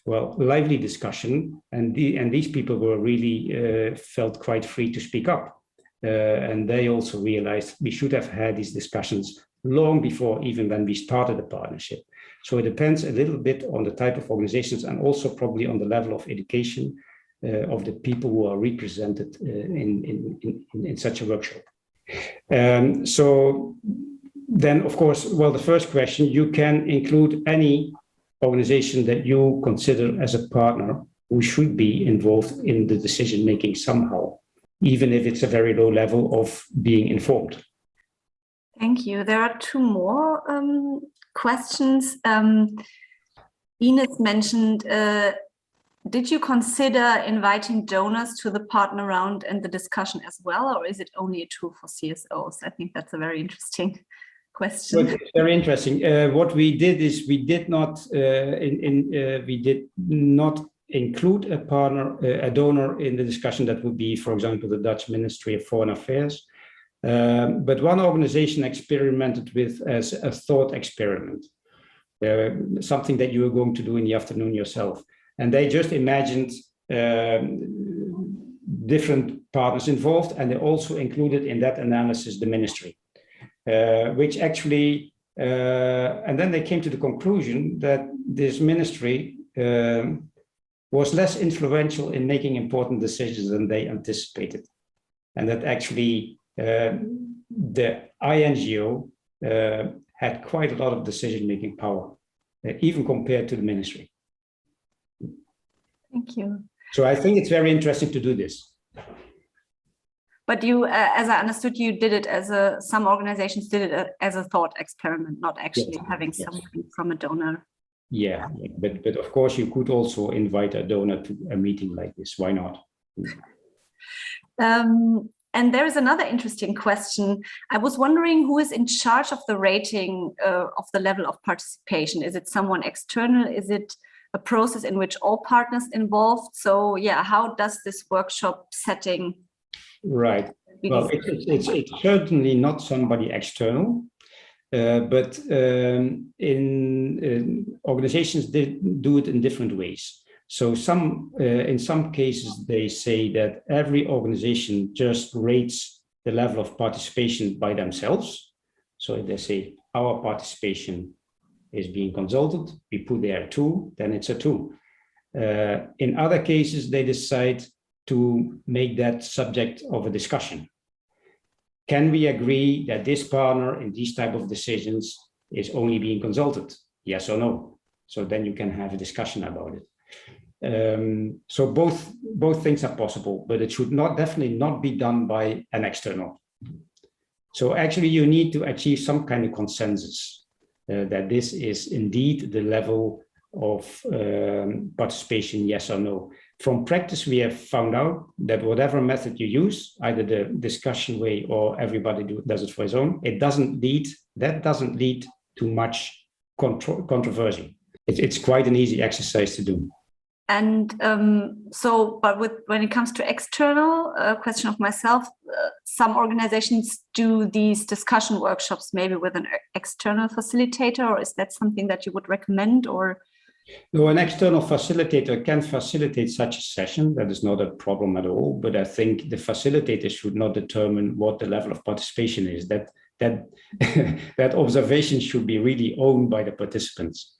lively discussion, and these people were really felt quite free to speak up, and they also realized we should have had these discussions long before even when we started the partnership. So it depends a little bit on the type of organizations, and also probably on the level of education of the people who are represented in such a workshop. So then, of course, the first question, you can include any organization that you consider as a partner who should be involved in the decision-making somehow, even if it's a very low level of being informed. Thank you. There are two more questions. Ines mentioned, did you consider inviting donors to the partner round and the discussion as well, or is it only a tool for CSOs? I think that's a very interesting question. Well, it's very interesting. What we did is we did not include a donor in the discussion. That would be, for example, the Dutch Ministry of Foreign Affairs. But one organization experimented with as a thought experiment, something that you were going to do in the afternoon yourself. And they just imagined different partners involved, and they also included in that analysis the ministry, which actually, and then they came to the conclusion that this ministry was less influential in making important decisions than they anticipated. And that actually the INGO had quite a lot of decision-making power, even compared to the ministry. Thank you. So I think it's very interesting to do this. But you, as I understood, you did it some organizations did it as a thought experiment, not actually having something from a donor. Yeah, but of course you could also invite a donor to a meeting like this. Why not? And there is another interesting question. I was wondering who is in charge of the rating of the level of participation. Is it someone external? Is it a process in which all partners involved? So yeah, how does this workshop setting? Right. Well, it's certainly not somebody external, but in organizations, they do it in different ways. So in some cases, they say that every organization just rates the level of participation by themselves. So if they say our participation is being consulted, we put there a 2, then it's a 2. In other cases, they decide to make that subject of a discussion. Can we agree that this partner in these type of decisions is only being consulted? Yes or no? So then you can have a discussion about it. So both things are possible, but it should definitely not be done by an external. So actually you need to achieve some kind of consensus that this is indeed the level of participation, yes or no. From practice, we have found out that whatever method you use, either the discussion way or everybody does it for his own, that doesn't lead to much controversy. It's quite an easy exercise to do. And but when it comes to external, question of myself, some organizations do these discussion workshops maybe with an external facilitator, or is that something that you would recommend? Or no, an external facilitator can facilitate such a session. That is not a problem at all. But I think the facilitator should not determine what the level of participation is. That that observation should be really owned by the participants.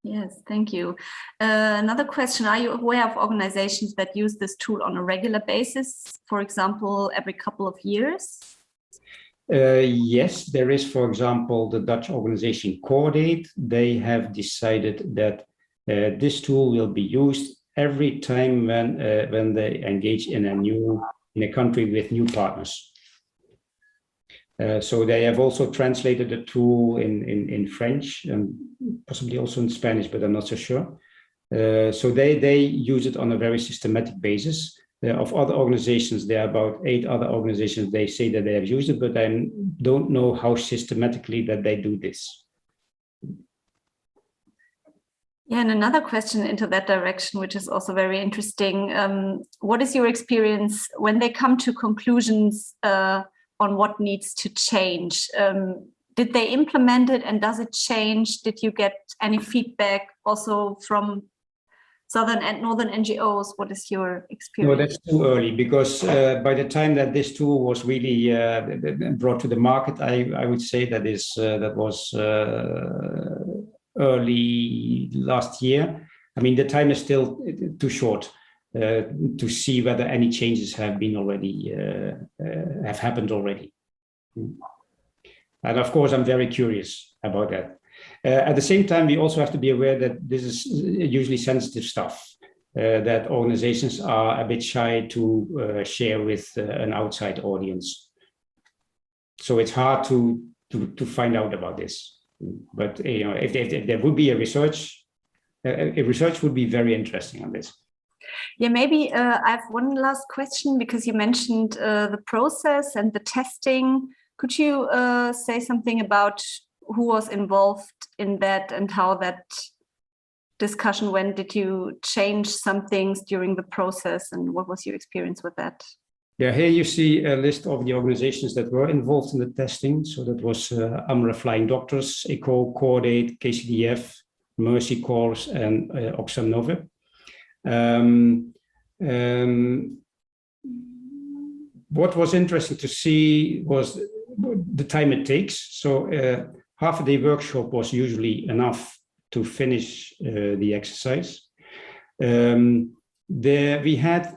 Yes, thank you. Another question, are you aware of organizations that use this tool on a regular basis, for example, every couple of years? Yes, there is, for example, the Dutch organization Coordate. They have decided that this tool will be used every time when they engage in a country with new partners. So they have also translated the tool in French and possibly also in Spanish, but I'm not so sure. So they use it on a very systematic basis. Of other organizations, there are about 8 other organizations, they say that they have used it, but I don't know how systematically that they do this. Yeah, and another question into that direction, which is also very interesting. What is your experience when they come to conclusions on what needs to change? Did they implement it, and does it change? Did you get any feedback also from Southern and Northern NGOs? What is your experience? No, that's too early, because by the time that this tool was really brought to the market, I would say that was early last year. I mean, the time is still too short to see whether any changes have been already have happened already. And of course, I'm very curious about that. At the same time, we also have to be aware that this is usually sensitive stuff that organizations are a bit shy to share with an outside audience. So it's hard to find out about this. But if there would be a research would be very interesting on this. Yeah, maybe I have one last question, because you mentioned the process and the testing. Could you say something about who was involved in that and how that discussion went? Did you change some things during the process, and what was your experience with that? Yeah, here you see a list of the organizations that were involved in the testing. So that was UMRA Flying Doctors, ECHO, Coordate, KCDF, Mercy Corps, and Oxfam Novib. What was interesting to see was the time it takes. So half a day workshop was usually enough to finish the exercise. We had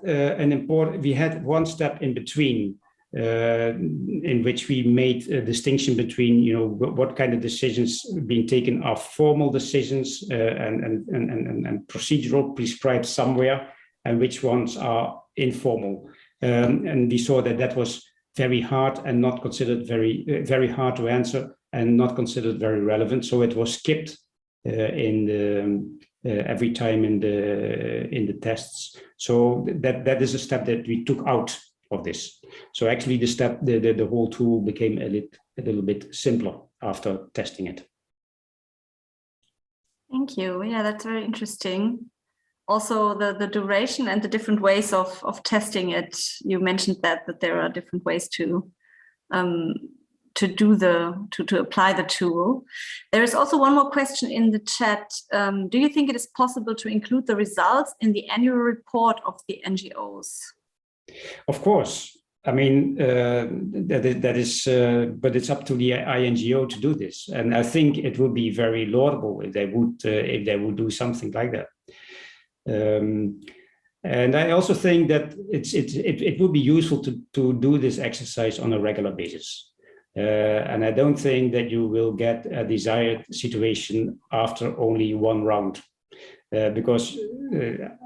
one step in between in which we made a distinction between what kind of decisions being taken are formal decisions and procedural prescribed somewhere, and which ones are informal. And we saw that was very hard and not considered very hard to answer, and not considered very relevant. So it was skipped every time in the tests. So that is a step that we took out of this. So actually the whole tool became a little bit simpler after testing it. Thank you. Yeah, that's very interesting. also the duration and the different ways of testing it. You mentioned that there are different ways to apply the tool. There is also one more question in the chat. Do you think it is possible to include the results in the annual report of the NGOs? Of course. I mean, that is, but it's up to the INGO to do this, and I think it would be very laudable if they would do something like that. And I also think that it would be useful to do this exercise on a regular basis. And I don't think that you will get a desired situation after only one round, because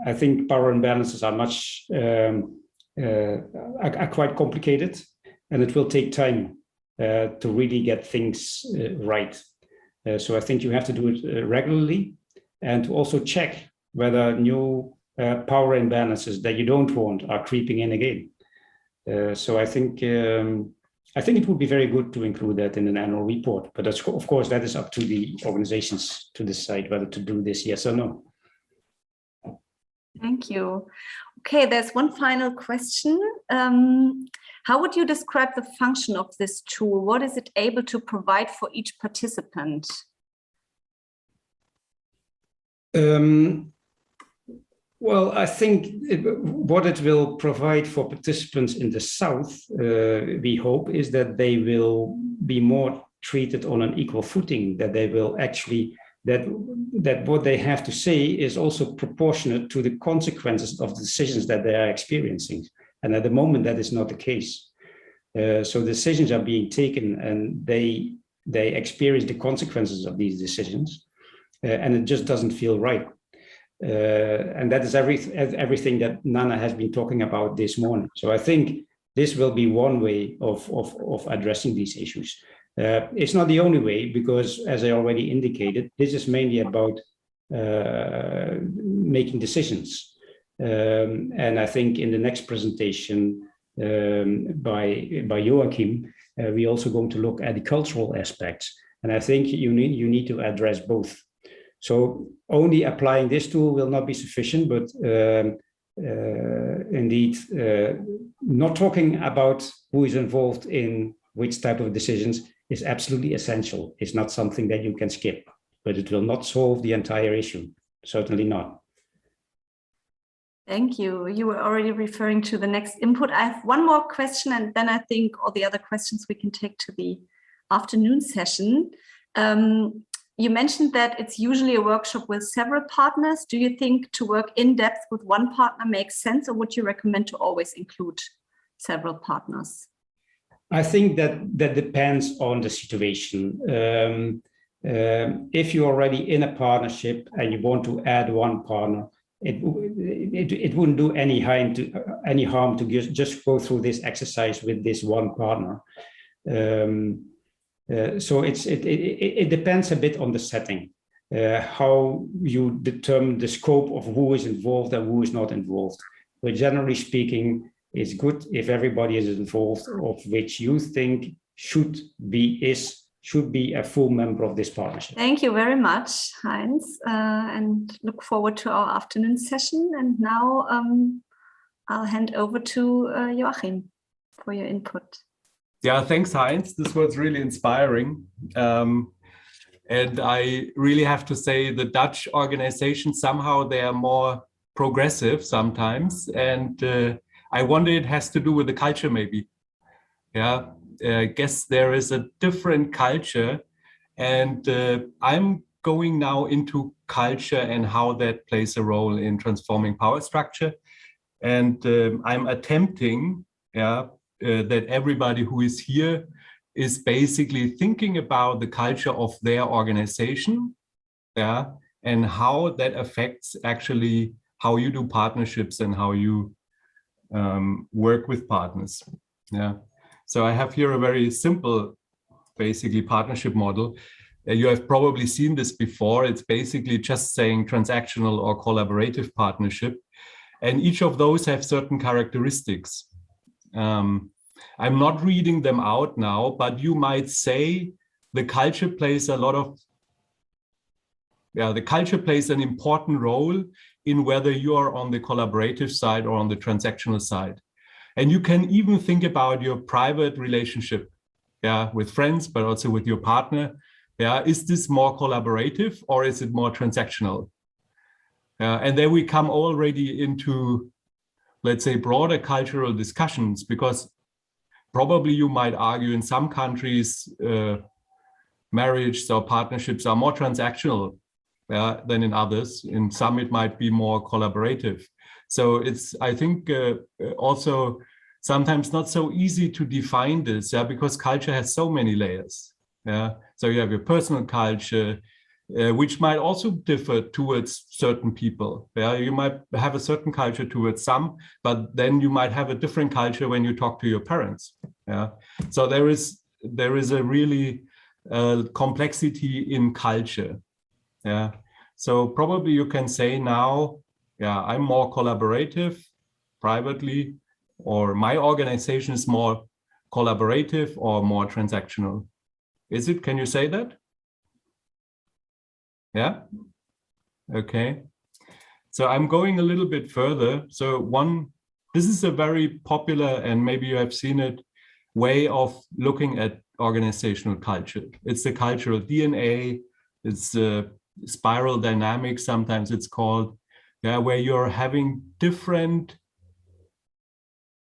I think power imbalances are much. Are quite complicated, and it will take time to really get things right. So I think you have to do it regularly, and to also check whether new power imbalances that you don't want are creeping in again. So I think it would be very good to include that in an annual report. But that's, of course, that is up to the organizations to decide whether to do this, yes or no. Thank you. Okay, there's one final question. How would you describe the function of this tool? What is it able to provide for each participant? Well, I think what it will provide for participants in the South, we hope, is that they will be more treated on an equal footing, that they will actually that what they have to say is also proportionate to the consequences of the decisions that they are experiencing. And at the moment, that is not the case. So decisions are being taken, and they experience the consequences of these decisions, and it just doesn't feel right. And that is everything that Nana has been talking about this morning. So I think this will be one way of addressing these issues. It's not the only way, because, as I already indicated, this is mainly about making decisions. And I think in the next presentation by Joachim, we're also going to look at the cultural aspects. And I think you need to address both. So only applying this tool will not be sufficient, but indeed, not talking about who is involved in which type of decisions is absolutely essential. It's not something that you can skip, but it will not solve the entire issue. Certainly not. Thank you. You were already referring to the next input. I have one more question, and then I think all the other questions we can take to the afternoon session. You mentioned that it's usually a workshop with several partners. Do you think to work in depth with one partner makes sense, or would you recommend to always include several partners? I think that depends on the situation. If you're already in a partnership and you want to add one partner, it wouldn't do any harm to just go through this exercise with this one partner. So it depends a bit on the setting, how you determine the scope of who is involved and who is not involved. But generally speaking, it's good if everybody is involved, of which you think should be a full member of this partnership. Thank you very much, Heinz, and look forward to our afternoon session. And now I'll hand over to Joachim for your input. Yeah, thanks, Heinz. This was really inspiring. And I really have to say the Dutch organizations, somehow they are more progressive sometimes. And I wonder it has to do with the culture maybe. Yeah, I guess there is a different culture. And I'm going now into culture and how that plays a role in transforming power structure. And I'm attempting, that everybody who is here is basically thinking about the culture of their organization, and how that affects actually how you do partnerships and how you work with partners. So I have here a very simple, basically partnership model. You have probably seen this before. It's basically just saying transactional or collaborative partnership, and each of those have certain characteristics. I'm not reading them out now, but you might say the culture plays a lot of the culture plays an important role in whether you are on the collaborative side or on the transactional side. And you can even think about your private relationship, with friends, but also with your partner. Is this more collaborative or is it more transactional? And then we come already into, let's say, broader cultural discussions, because probably you might argue in some countries, marriages or partnerships are more transactional than in others. In some, it might be more collaborative. So it's, I think, also sometimes not so easy to define this, because culture has so many layers. So you have your personal culture, which might also differ towards certain people. You might have a certain culture towards some, but then you might have a different culture when you talk to your parents. So there is a really complexity in culture. So probably you can say now, I'm more collaborative privately, or my organization is more collaborative or more transactional. Is it? Can you say that? Yeah. Okay. So I'm going a little bit further. So this is a very popular, and maybe you have seen it, way of looking at organizational culture. It's the cultural DNA. It's spiral dynamics, sometimes it's called, where you're having different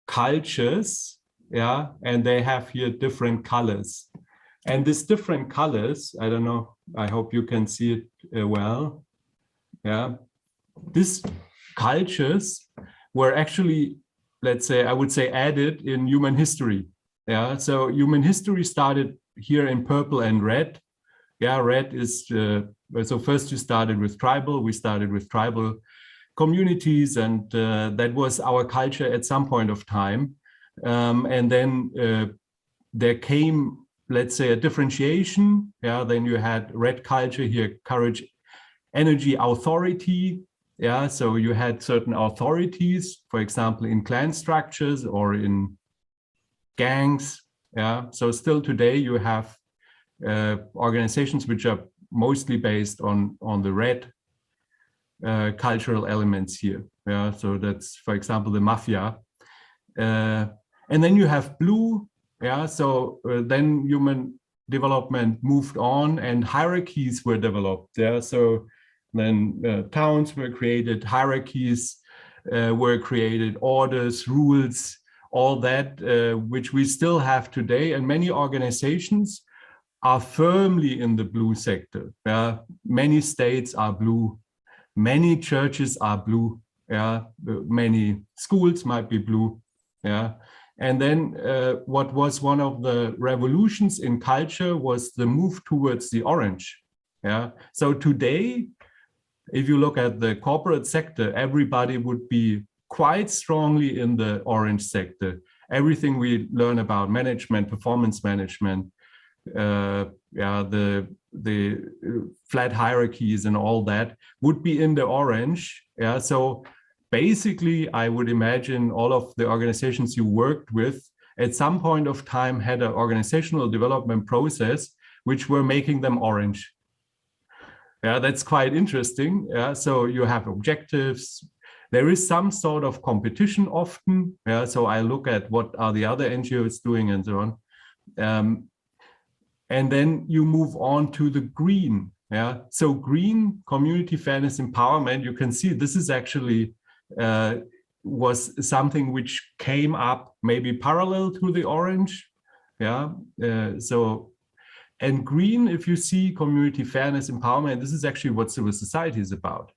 cultures, and they have here different colors. And these different colors, I don't know, I hope you can see it well. These cultures were actually, let's say, I would say, added in human history. So human history started here in purple and red. Red is, so first we started with tribal communities, and that was our culture at some point of time. And then there came, let's say, a differentiation. Then you had red culture here, courage, energy, authority. So you had certain authorities, for example, in clan structures or in gangs. So still today you have organizations which are mostly based on the red cultural elements here. So that's, for example, the mafia. And then you have blue. So then human development moved on and hierarchies were developed. So then towns were created, hierarchies were created, orders, rules, all that, which we still have today. And many organizations are firmly in the blue sector. Many states are blue. Many churches are blue. Many schools might be blue. And then what was one of the revolutions in culture was the move towards the orange. So today, if you look at the corporate sector, everybody would be quite strongly in the orange sector. Everything we learn about management, performance management, the flat hierarchies and all that would be in the orange. So basically, I would imagine all of the organizations you worked with at some point of time had an organizational development process which were making them orange. That's quite interesting. So you have objectives. There is some sort of competition often. So I look at what are the other NGOs doing and so on. And then you move on to the green. So green, community fairness, empowerment, you can see this is actually was something which came up maybe parallel to the orange. So, and green, if you see community fairness, empowerment, this is actually what civil society is about.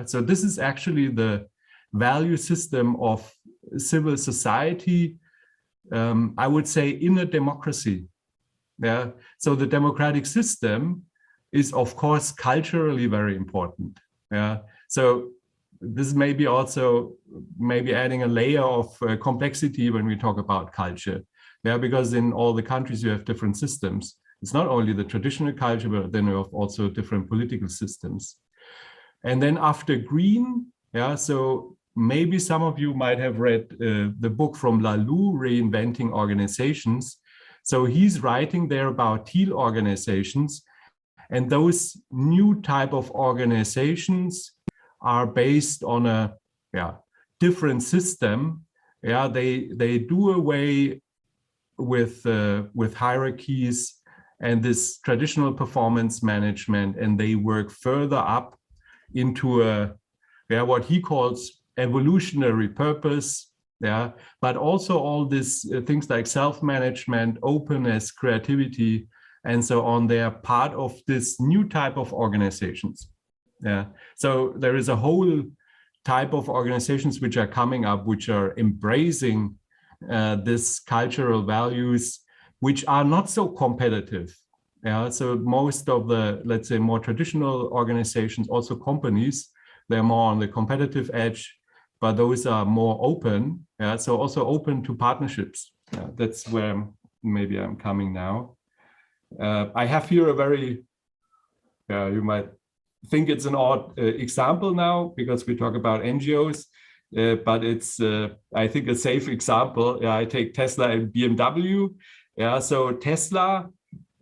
So this is actually the value system of civil society, I would say, in a democracy. So the democratic system is, of course, culturally very important. So this may be also maybe adding a layer of complexity when we talk about culture. Because in all the countries you have different systems. It's not only the traditional culture, but then you have also different political systems. And then after green, so maybe some of you might have read the book from Lalou, Reinventing Organizations. So he's writing there about teal organizations. And those new type of organizations are based on a different system. They do away with hierarchies and this traditional performance management, and they work further up into what he calls evolutionary purpose, but also all these things like self-management, openness, creativity, and so on. They are part of this new type of organizations. So there is a whole type of organizations which are coming up, which are embracing this cultural values, which are not so competitive. So most of the, let's say, more traditional organizations, also companies, they're more on the competitive edge, but those are more open. So also open to partnerships. That's where maybe I'm coming now. I have here a very, you might think it's an odd example now because we talk about NGOs, but it's, I think, a safe example. I take Tesla and BMW. So Tesla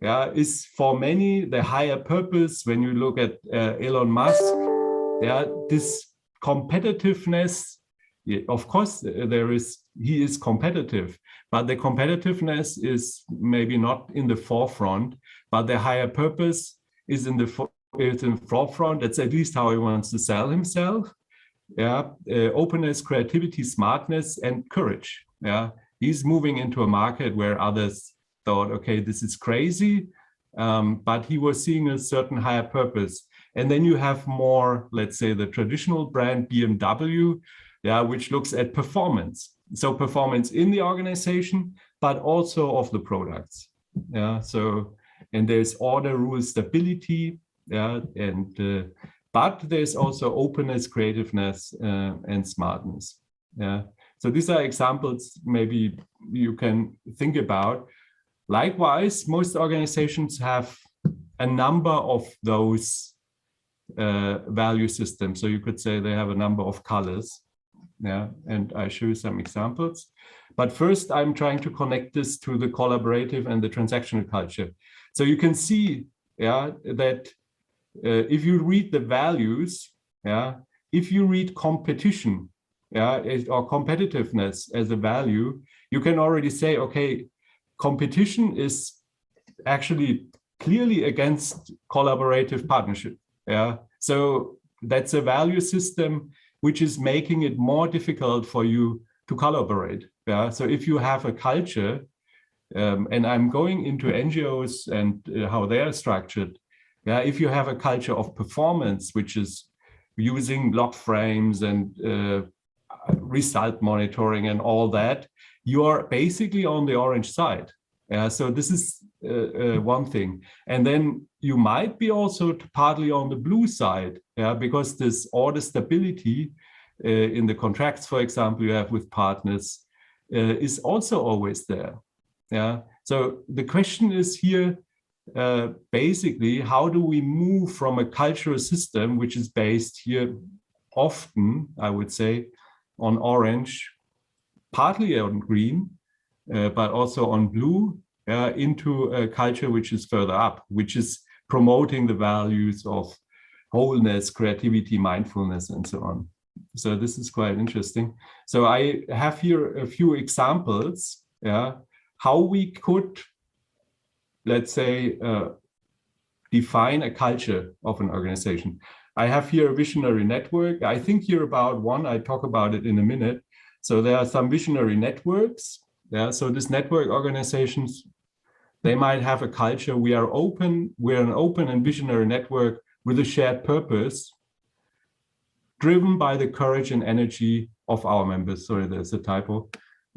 is for many the higher purpose. When you look at Elon Musk, this competitiveness, of course, he is competitive, but the competitiveness is maybe not in the forefront, but the higher purpose is in the forefront. That's at least how he wants to sell himself. Openness, creativity, smartness, and courage. He's moving into a market where others thought, okay, this is crazy, but he was seeing a certain higher purpose. And then you have more, let's say, the traditional brand BMW, which looks at performance. So performance in the organization, but also of the products. So, and there's order, rule, stability, but there's also openness, creativeness, and smartness. So these are examples maybe you can think about. Likewise, most organizations have a number of those value systems. So you could say they have a number of colors. And I show you some examples. But first, I'm trying to connect this to the collaborative and the transactional culture. So you can see that if you read the values, if you read competition, or competitiveness as a value, you can already say, okay, competition is actually clearly against collaborative partnership. So that's a value system which is making it more difficult for you to collaborate. So if you have a culture, and I'm going into NGOs and how they are structured, if you have a culture of performance, which is using log frames and result monitoring and all that, you are basically on the orange side. So this is one thing. And then you might be also partly on the blue side, because this order stability in the contracts, for example, you have with partners is also always there. So the question is here, basically, how do we move from a cultural system, which is based here often, I would say, on orange, partly on green, but also on blue, into a culture which is further up, which is promoting the values of wholeness, creativity, mindfulness, and so on. So this is quite interesting. So I have here a few examples, how we could, let's say, define a culture of an organization. I have here a visionary network. I think here about one, I talk about it in a minute. So there are some visionary networks. So these network organizations, they might have a culture. We are open. We're an open and visionary network with a shared purpose, driven by the courage and energy of our members. Sorry, there's a typo.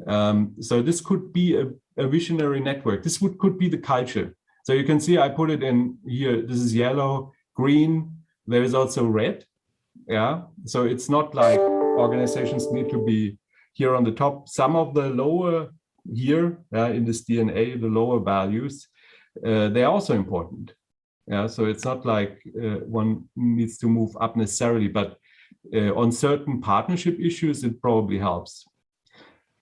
So this could be a visionary network. This could be the culture. So you can see I put it in here. This is yellow, green. There is also red. So it's not like organizations need to be here on the top. Some of the lower here in this DNA, the lower values, they are also important. So it's not like one needs to move up necessarily, but on certain partnership issues, it probably helps.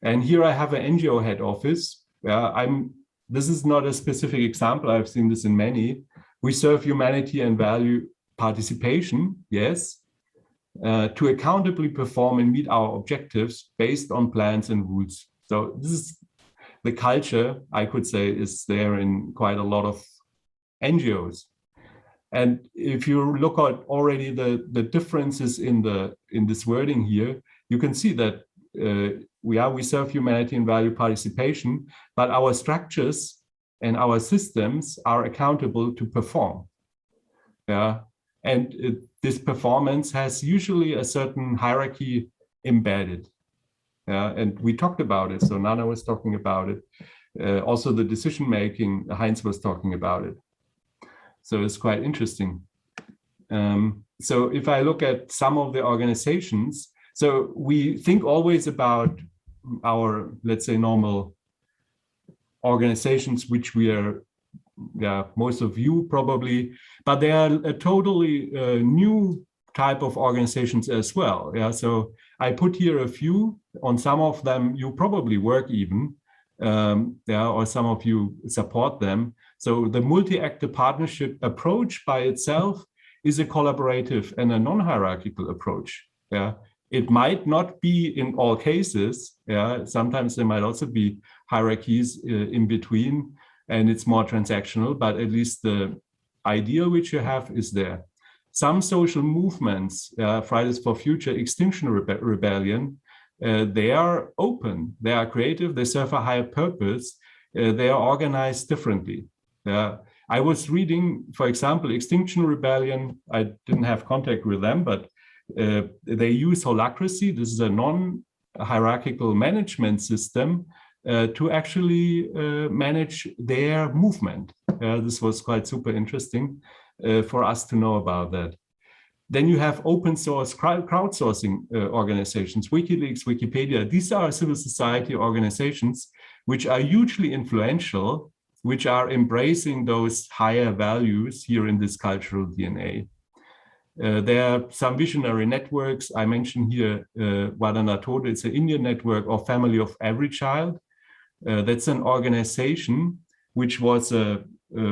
And here I have an NGO head office. This is not a specific example. I've seen this in many, we serve humanity and value participation, yes, to accountably perform and meet our objectives based on plans and rules. So this is the culture, I could say, is there in quite a lot of NGOs. And if you look at already the differences in this wording here, you can see that we serve humanity and value participation, but our structures and our systems are accountable to perform. Yeah, and this performance has usually a certain hierarchy embedded. Yeah, and we talked about it. So Nana was talking about it. Also the decision making, Heinz was talking about it. So it's quite interesting. So if I look at some of the organizations, so we think always about our, let's say, normal organizations, which we are, yeah, most of you probably, but they are a totally new type of organizations as well. Yeah, so I put here a few. On some of them you probably work even, yeah, or some of you support them. So the multi-actor partnership approach by itself is a collaborative and a non-hierarchical approach. Yeah, it might not be in all cases. Yeah, sometimes there might also be hierarchies in between, and it's more transactional, but at least the idea which you have is there. Some social movements, Fridays for Future, Extinction Rebellion, they are open, they are creative, they serve a higher purpose, they are organized differently. I was reading, for example, Extinction Rebellion, I didn't have contact with them, but they use holacracy. This is a non-hierarchical management system to actually manage their movement. This was quite super interesting for us to know about that. Then you have open source crowdsourcing organizations, WikiLeaks, Wikipedia. These are civil society organizations which are hugely influential, which are embracing those higher values here in this cultural DNA. There are some visionary networks. I mentioned here Vadana Tode, it's an Indian network of Family of Every Child. That's an organization which was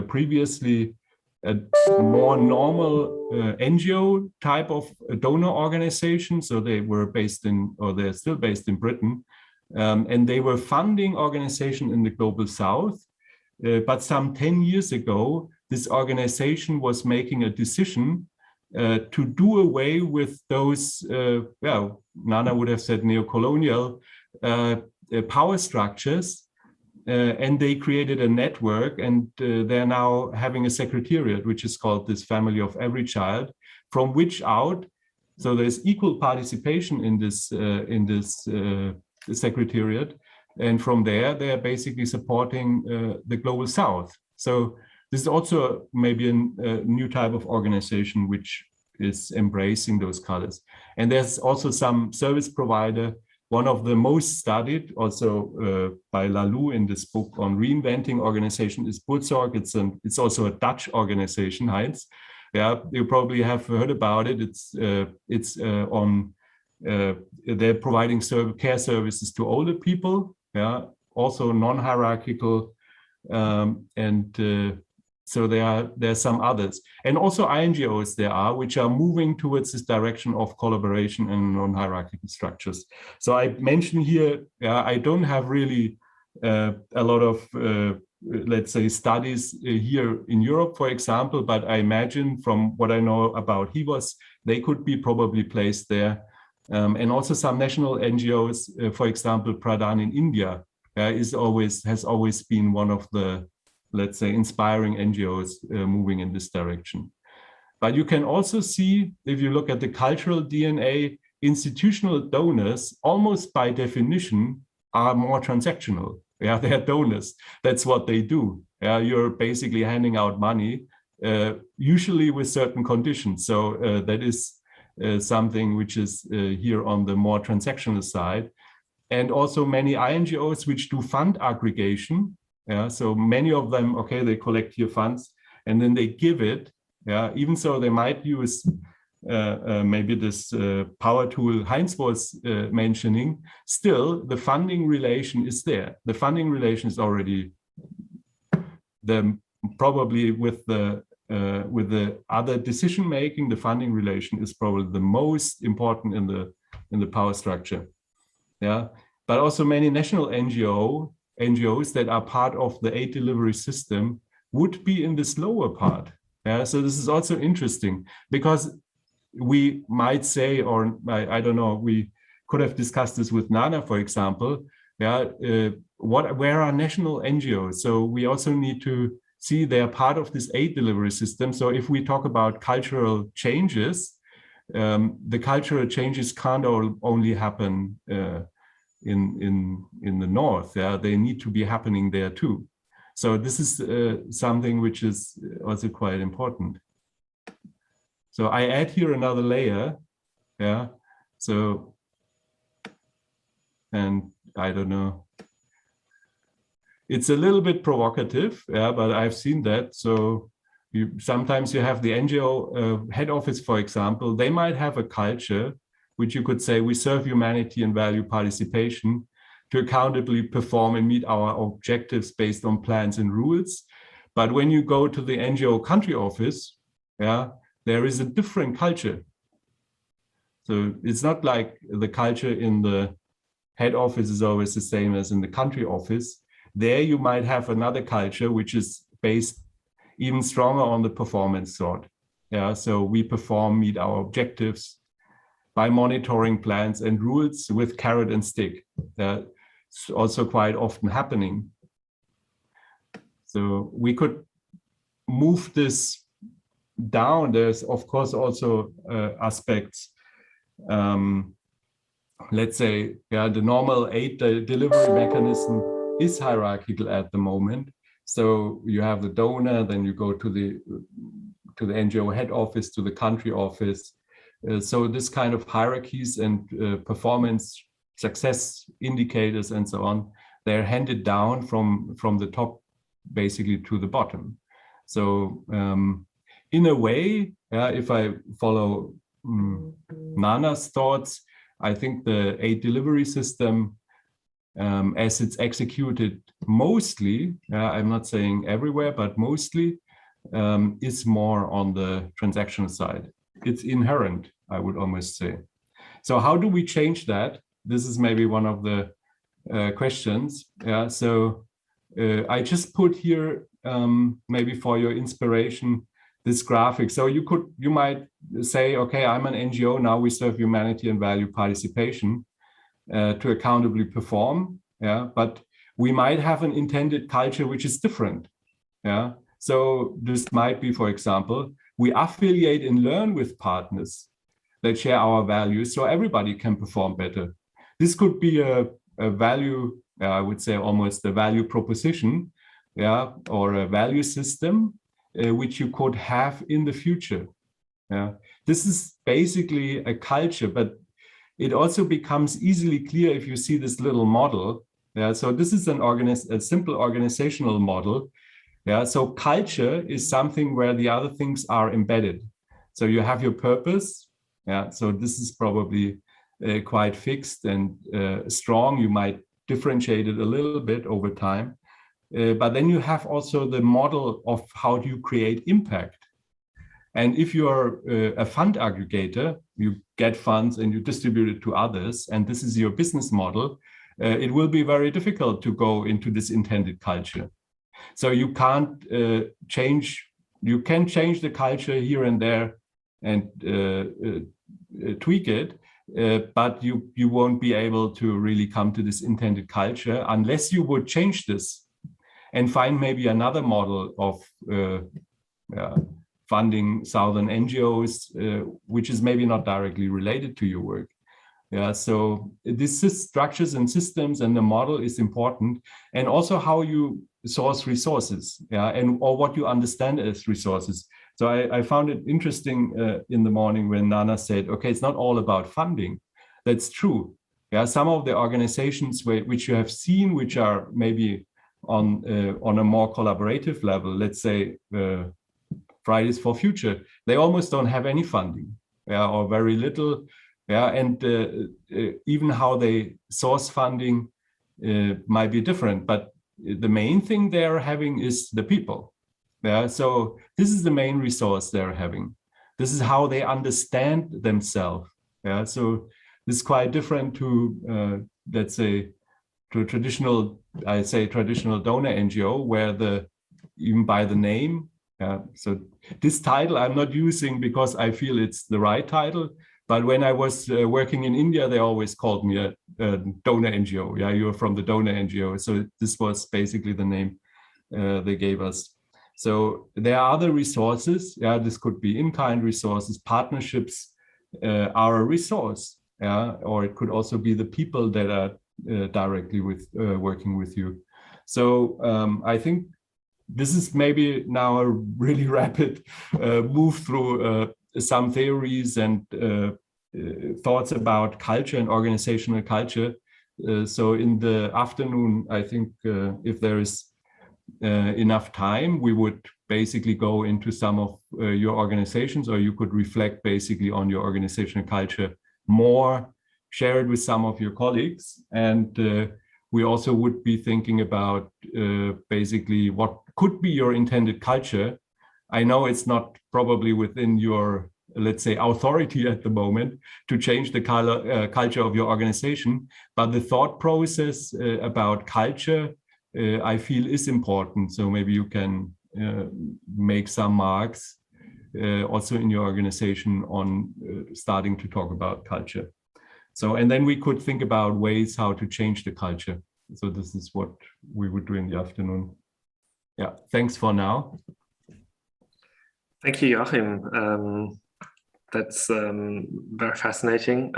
previously a more normal NGO type of donor organization. So they were based in, or they're still based in Britain. And they were funding organization in the Global South. But some 10 years ago, this organization was making a decision to do away with those, well, Nana would have said neocolonial power structures. And they created a network, and they're now having a secretariat, which is called this Family of Every Child, from which out, so there's equal participation in this secretariat. And from there, they're basically supporting the Global South. So this is also maybe a new type of organization which is embracing those colors. And there's also some service provider. One of the most studied, also by Lalou in this book on reinventing organization, is Buurtzorg. It's also a Dutch organization, Heinz. Yeah, you probably have heard about it. They're providing care services to older people. Yeah, also non-hierarchical, so there are some others, and also NGOs there are, which are moving towards this direction of collaboration and non-hierarchical structures. So I mentioned here, I don't have really a lot of, let's say, studies here in Europe, for example, but I imagine from what I know about HIVOS, they could be probably placed there. And also some national NGOs, for example, Pradhan in India, has always been one of the, let's say, inspiring NGOs moving in this direction. But you can also see, if you look at the cultural DNA, institutional donors, almost by definition, are more transactional. Yeah, they're donors. That's what they do. Yeah, you're basically handing out money, usually with certain conditions. So that is something which is here on the more transactional side. And also many NGOs which do fund aggregation. Yeah, so many of them, okay, they collect here funds and then they give it. Yeah, even so they might use maybe this power tool Heinz was mentioning. Still, the funding relation is there. The funding relation is already probably with the with the other decision making, the funding relation is probably the most important in the power structure. Yeah, but also many national NGOs that are part of the aid delivery system would be in this lower part. Yeah, so this is also interesting because we might say, or I don't know, we could have discussed this with Nana, for example. Yeah, where are national NGOs? So we also need to see they're part of this aid delivery system. So if we talk about cultural changes, the cultural changes can't only happen in the north. Yeah, they need to be happening there too. So this is something which is also quite important. So I add here another layer. Yeah. So, and I don't know. It's a little bit provocative, yeah, but I've seen that. So sometimes you have the NGO head office, for example, they might have a culture which you could say we serve humanity and value participation to accountably perform and meet our objectives based on plans and rules. But when you go to the NGO country office, yeah, there is a different culture. So it's not like the culture in the head office is always the same as in the country office. There you might have another culture which is based even stronger on the performance sort. Yeah, so we perform, meet our objectives by monitoring plans and rules with carrot and stick. It's also quite often happening. So we could move this down. There's of course also aspects. Let's say, yeah, the normal aid delivery mechanism is hierarchical at the moment. So you have the donor, then you go to the NGO head office, to the country office. So this kind of hierarchies and performance success indicators and so on, they're handed down from the top basically to the bottom. So in a way, if I follow Nana's thoughts, I think the aid delivery system, as it's executed mostly, I'm not saying everywhere, but mostly, is more on the transactional side. It's inherent, I would almost say. So how do we change that? This is maybe one of the questions. Yeah, so I just put here, maybe for your inspiration, this graphic. So you might say, okay, I'm an NGO, now we serve humanity and value participation to accountably perform. Yeah, but we might have an intended culture which is different. Yeah, so this might be, for example, we affiliate and learn with partners that share our values so everybody can perform better. This could be a value, I would say almost a value proposition, yeah, or a value system which you could have in the future. Yeah, this is basically a culture, but it also becomes easily clear if you see this little model. Yeah, so this is a simple organizational model. Yeah, so culture is something where the other things are embedded. So you have your purpose. Yeah, so this is probably quite fixed and strong. You might differentiate it a little bit over time. But then you have also the model of how do you create impact. And if you are a fund aggregator, you get funds and you distribute it to others, and this is your business model, it will be very difficult to go into this intended culture. So you can't you can change the culture here and there and tweak it, but you won't be able to really come to this intended culture unless you would change this and find maybe another model of funding Southern NGOs, which is maybe not directly related to your work. Yeah, so this structures and systems and the model is important, and also how you source resources, yeah, and or what you understand as resources. So I found it interesting in the morning when Nana said, okay, it's not all about funding. That's true. Yeah, some of the organizations which you have seen, which are maybe on a more collaborative level, let's say Fridays for Future, they almost don't have any funding, yeah, or very little. Yeah, and even how they source funding might be different, but the main thing they're having is the people. Yeah, so this is the main resource they're having. This is how they understand themselves. Yeah, so this is quite different to, let's say, to a traditional, I say traditional donor NGO, where even by the name. So this title I'm not using because I feel it's the right title. But when I was working in India, they always called me a donor NGO. Yeah, you're from the donor NGO. So this was basically the name they gave us. So there are other resources. Yeah, this could be in-kind resources. Partnerships are a resource. Yeah, or it could also be the people that are directly working with you. So I think this is maybe now a really rapid move through some theories and thoughts about culture and organizational culture. So in the afternoon, I think if there is enough time, we would basically go into some of your organizations, or you could reflect basically on your organizational culture more, share it with some of your colleagues. And we also would be thinking about basically what could be your intended culture. I know it's not probably within your, let's say, authority at the moment to change the culture of your organization, but the thought process about culture, I feel is important. So maybe you can make some marks also in your organization on starting to talk about culture. So, and then we could think about ways how to change the culture. So this is what we would do in the afternoon. Yeah, thanks for now. Thank you, Joachim. That's very fascinating,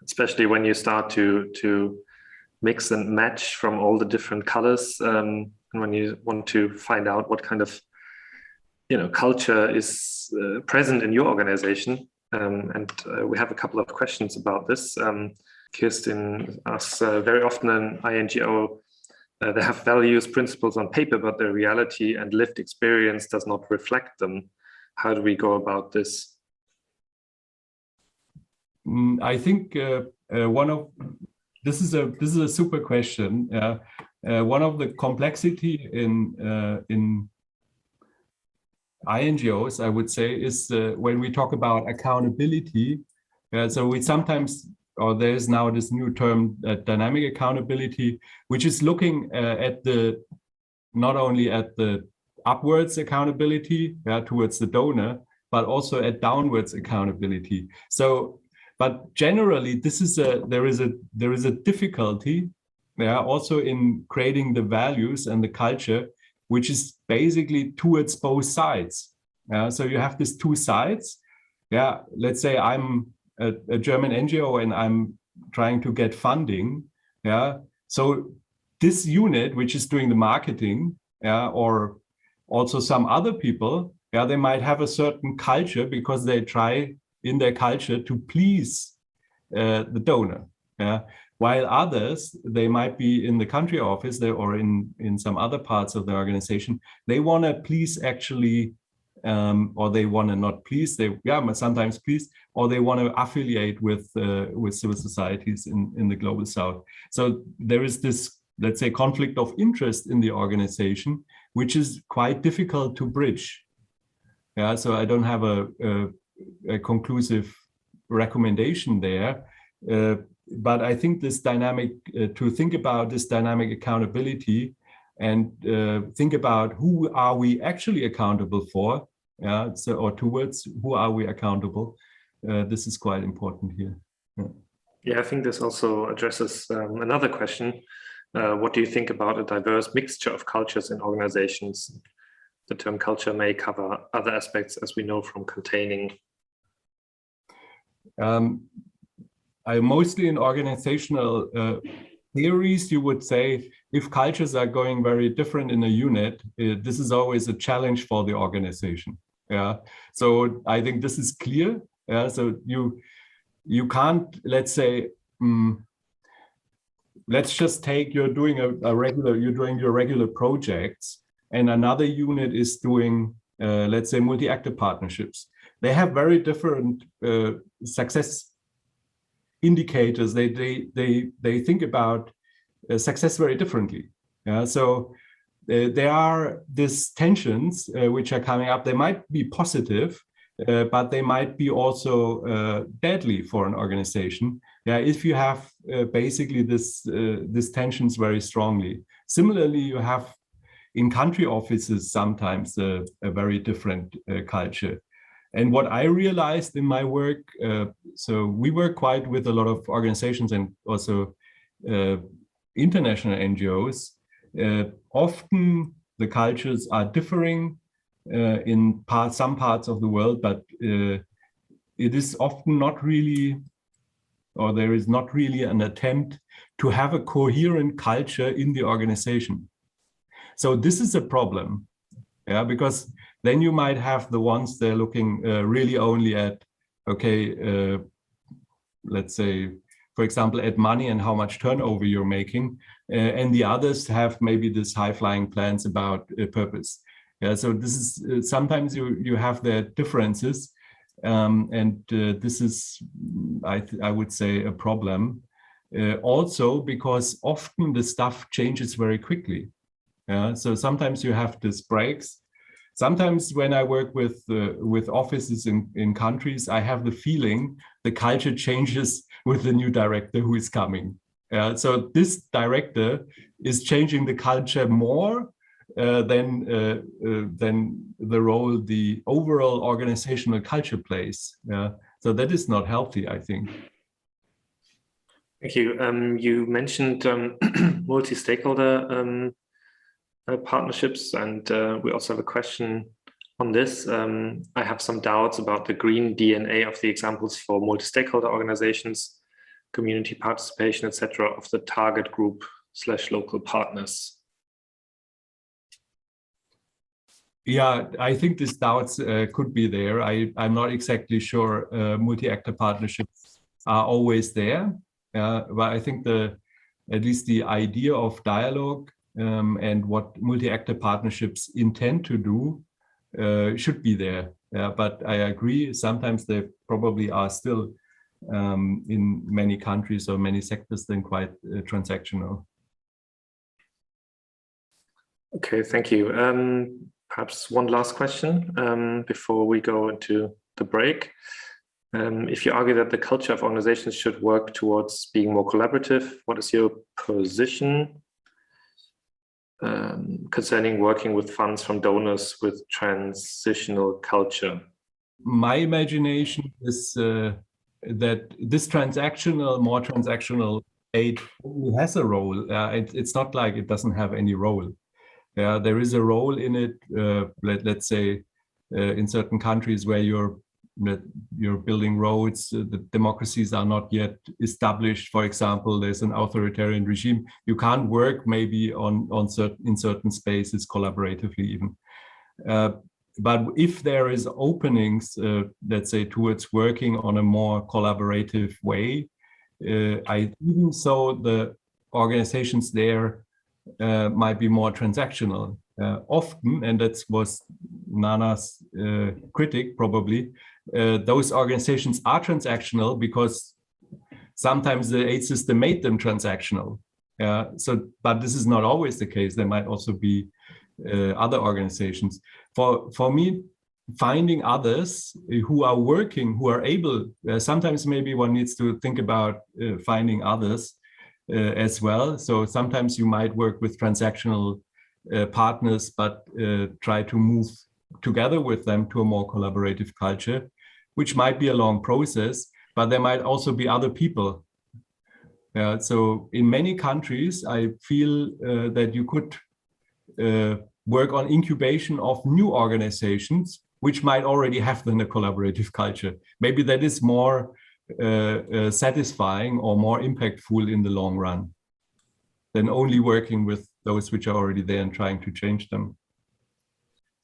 especially when you start to mix and match from all the different colors, and when you want to find out what kind of culture is present in your organization. And we have a couple of questions about this. Kirsten asks, very often in INGO, they have values, principles on paper, but the reality and lived experience does not reflect them. How do we go about this? I think this is a super question. One of the complexity in INGOs, I would say, is when we talk about accountability. So we sometimes, or there's now this new term, dynamic accountability, which is looking at not only at the upwards accountability towards the donor, but also at downwards accountability. So, but generally, there is a difficulty also in creating the values and the culture, which is basically towards both sides. So you have these two sides. Let's say I'm a German NGO and I'm trying to get funding. So this unit, which is doing the marketing, or also some other people, they might have a certain culture because they try in their culture to please the donor. While others, they might be in the country office or in some other parts of the organization, they want to please actually, or they want to not please, sometimes please, or they want to affiliate with civil societies in the global south. So there is this, let's say, conflict of interest in the organization, which is quite difficult to bridge. So I don't have a conclusive recommendation there. But I think this dynamic, to think about this dynamic accountability and think about who are we actually accountable for, or towards who are we accountable, this is quite important here. Yeah, I think this also addresses another question. What do you think about a diverse mixture of cultures in organizations? The term culture may cover other aspects, as we know from containing. I mostly in organizational theories, you would say, if cultures are going very different in a unit, this is always a challenge for the organization. So I think this is clear. So you can't, let's say, let's just take you're doing your regular projects, and another unit is doing, let's say, multi-actor partnerships. They have very different success indicators. They think about success very differently. So there are these tensions which are coming up. They might be positive, but they might be also deadly for an organization. Yeah, if you have basically these tensions very strongly. Similarly, you have in country offices sometimes a very different culture. And what I realized in my work, so we work quite with a lot of organizations and also international NGOs. Often the cultures are differing in some parts of the world, but it is often not really, or there is not really an attempt to have a coherent culture in the organization. So this is a problem, yeah, because then you might have the ones they're looking really only at, okay, let's say, for example, at money and how much turnover you're making, and the others have maybe this high-flying plans about purpose. Yeah, so this is sometimes you have the differences, and this is, I would say, a problem. Also, because often the stuff changes very quickly. Yeah, so sometimes you have these breaks. Sometimes when I work with offices in countries, I have the feeling the culture changes with the new director who is coming. So this director is changing the culture more than the role the overall organizational culture plays. So that is not healthy, I think. Thank you. You mentioned multi-stakeholder partnerships, and we also have a question on this. I have some doubts about the green DNA of the examples for multi-stakeholder organizations, community participation, etc., of the target group / local partners. Yeah, I think these doubts could be there. I'm not exactly sure multi-actor partnerships are always there, but I think at least the idea of dialogue and what multi-actor partnerships intend to do should be there. But I agree, sometimes they probably are still in many countries or many sectors then quite transactional. Okay, thank you. Perhaps one last question before we go into the break. If you argue that the culture of organizations should work towards being more collaborative, what is your position concerning working with funds from donors with transitional culture? My imagination is that this more transactional aid has a role. It's not like it doesn't have any role. There is a role in it, let's say, in certain countries where you're building roads, the democracies are not yet established. For example, there's an authoritarian regime. You can't work maybe in certain spaces collaboratively even. But if there is openings, let's say, towards working on a more collaborative way, even so the organizations there might be more transactional. Often, and that was Nana's critic probably, those organizations are transactional because sometimes the aid system made them transactional. But this is not always the case. There might also be other organizations. For me, finding others who are working, who are able, sometimes maybe one needs to think about finding others as well. So sometimes you might work with transactional partners, but try to move together with them to a more collaborative culture, which might be a long process, but there might also be other people. So in many countries, I feel that you could work on incubation of new organizations, which might already have then a collaborative culture. Maybe that is more satisfying or more impactful in the long run than only working with those which are already there and trying to change them.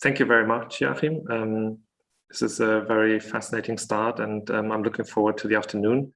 Thank you very much, Joachim. This is a very fascinating start, and I'm looking forward to the afternoon.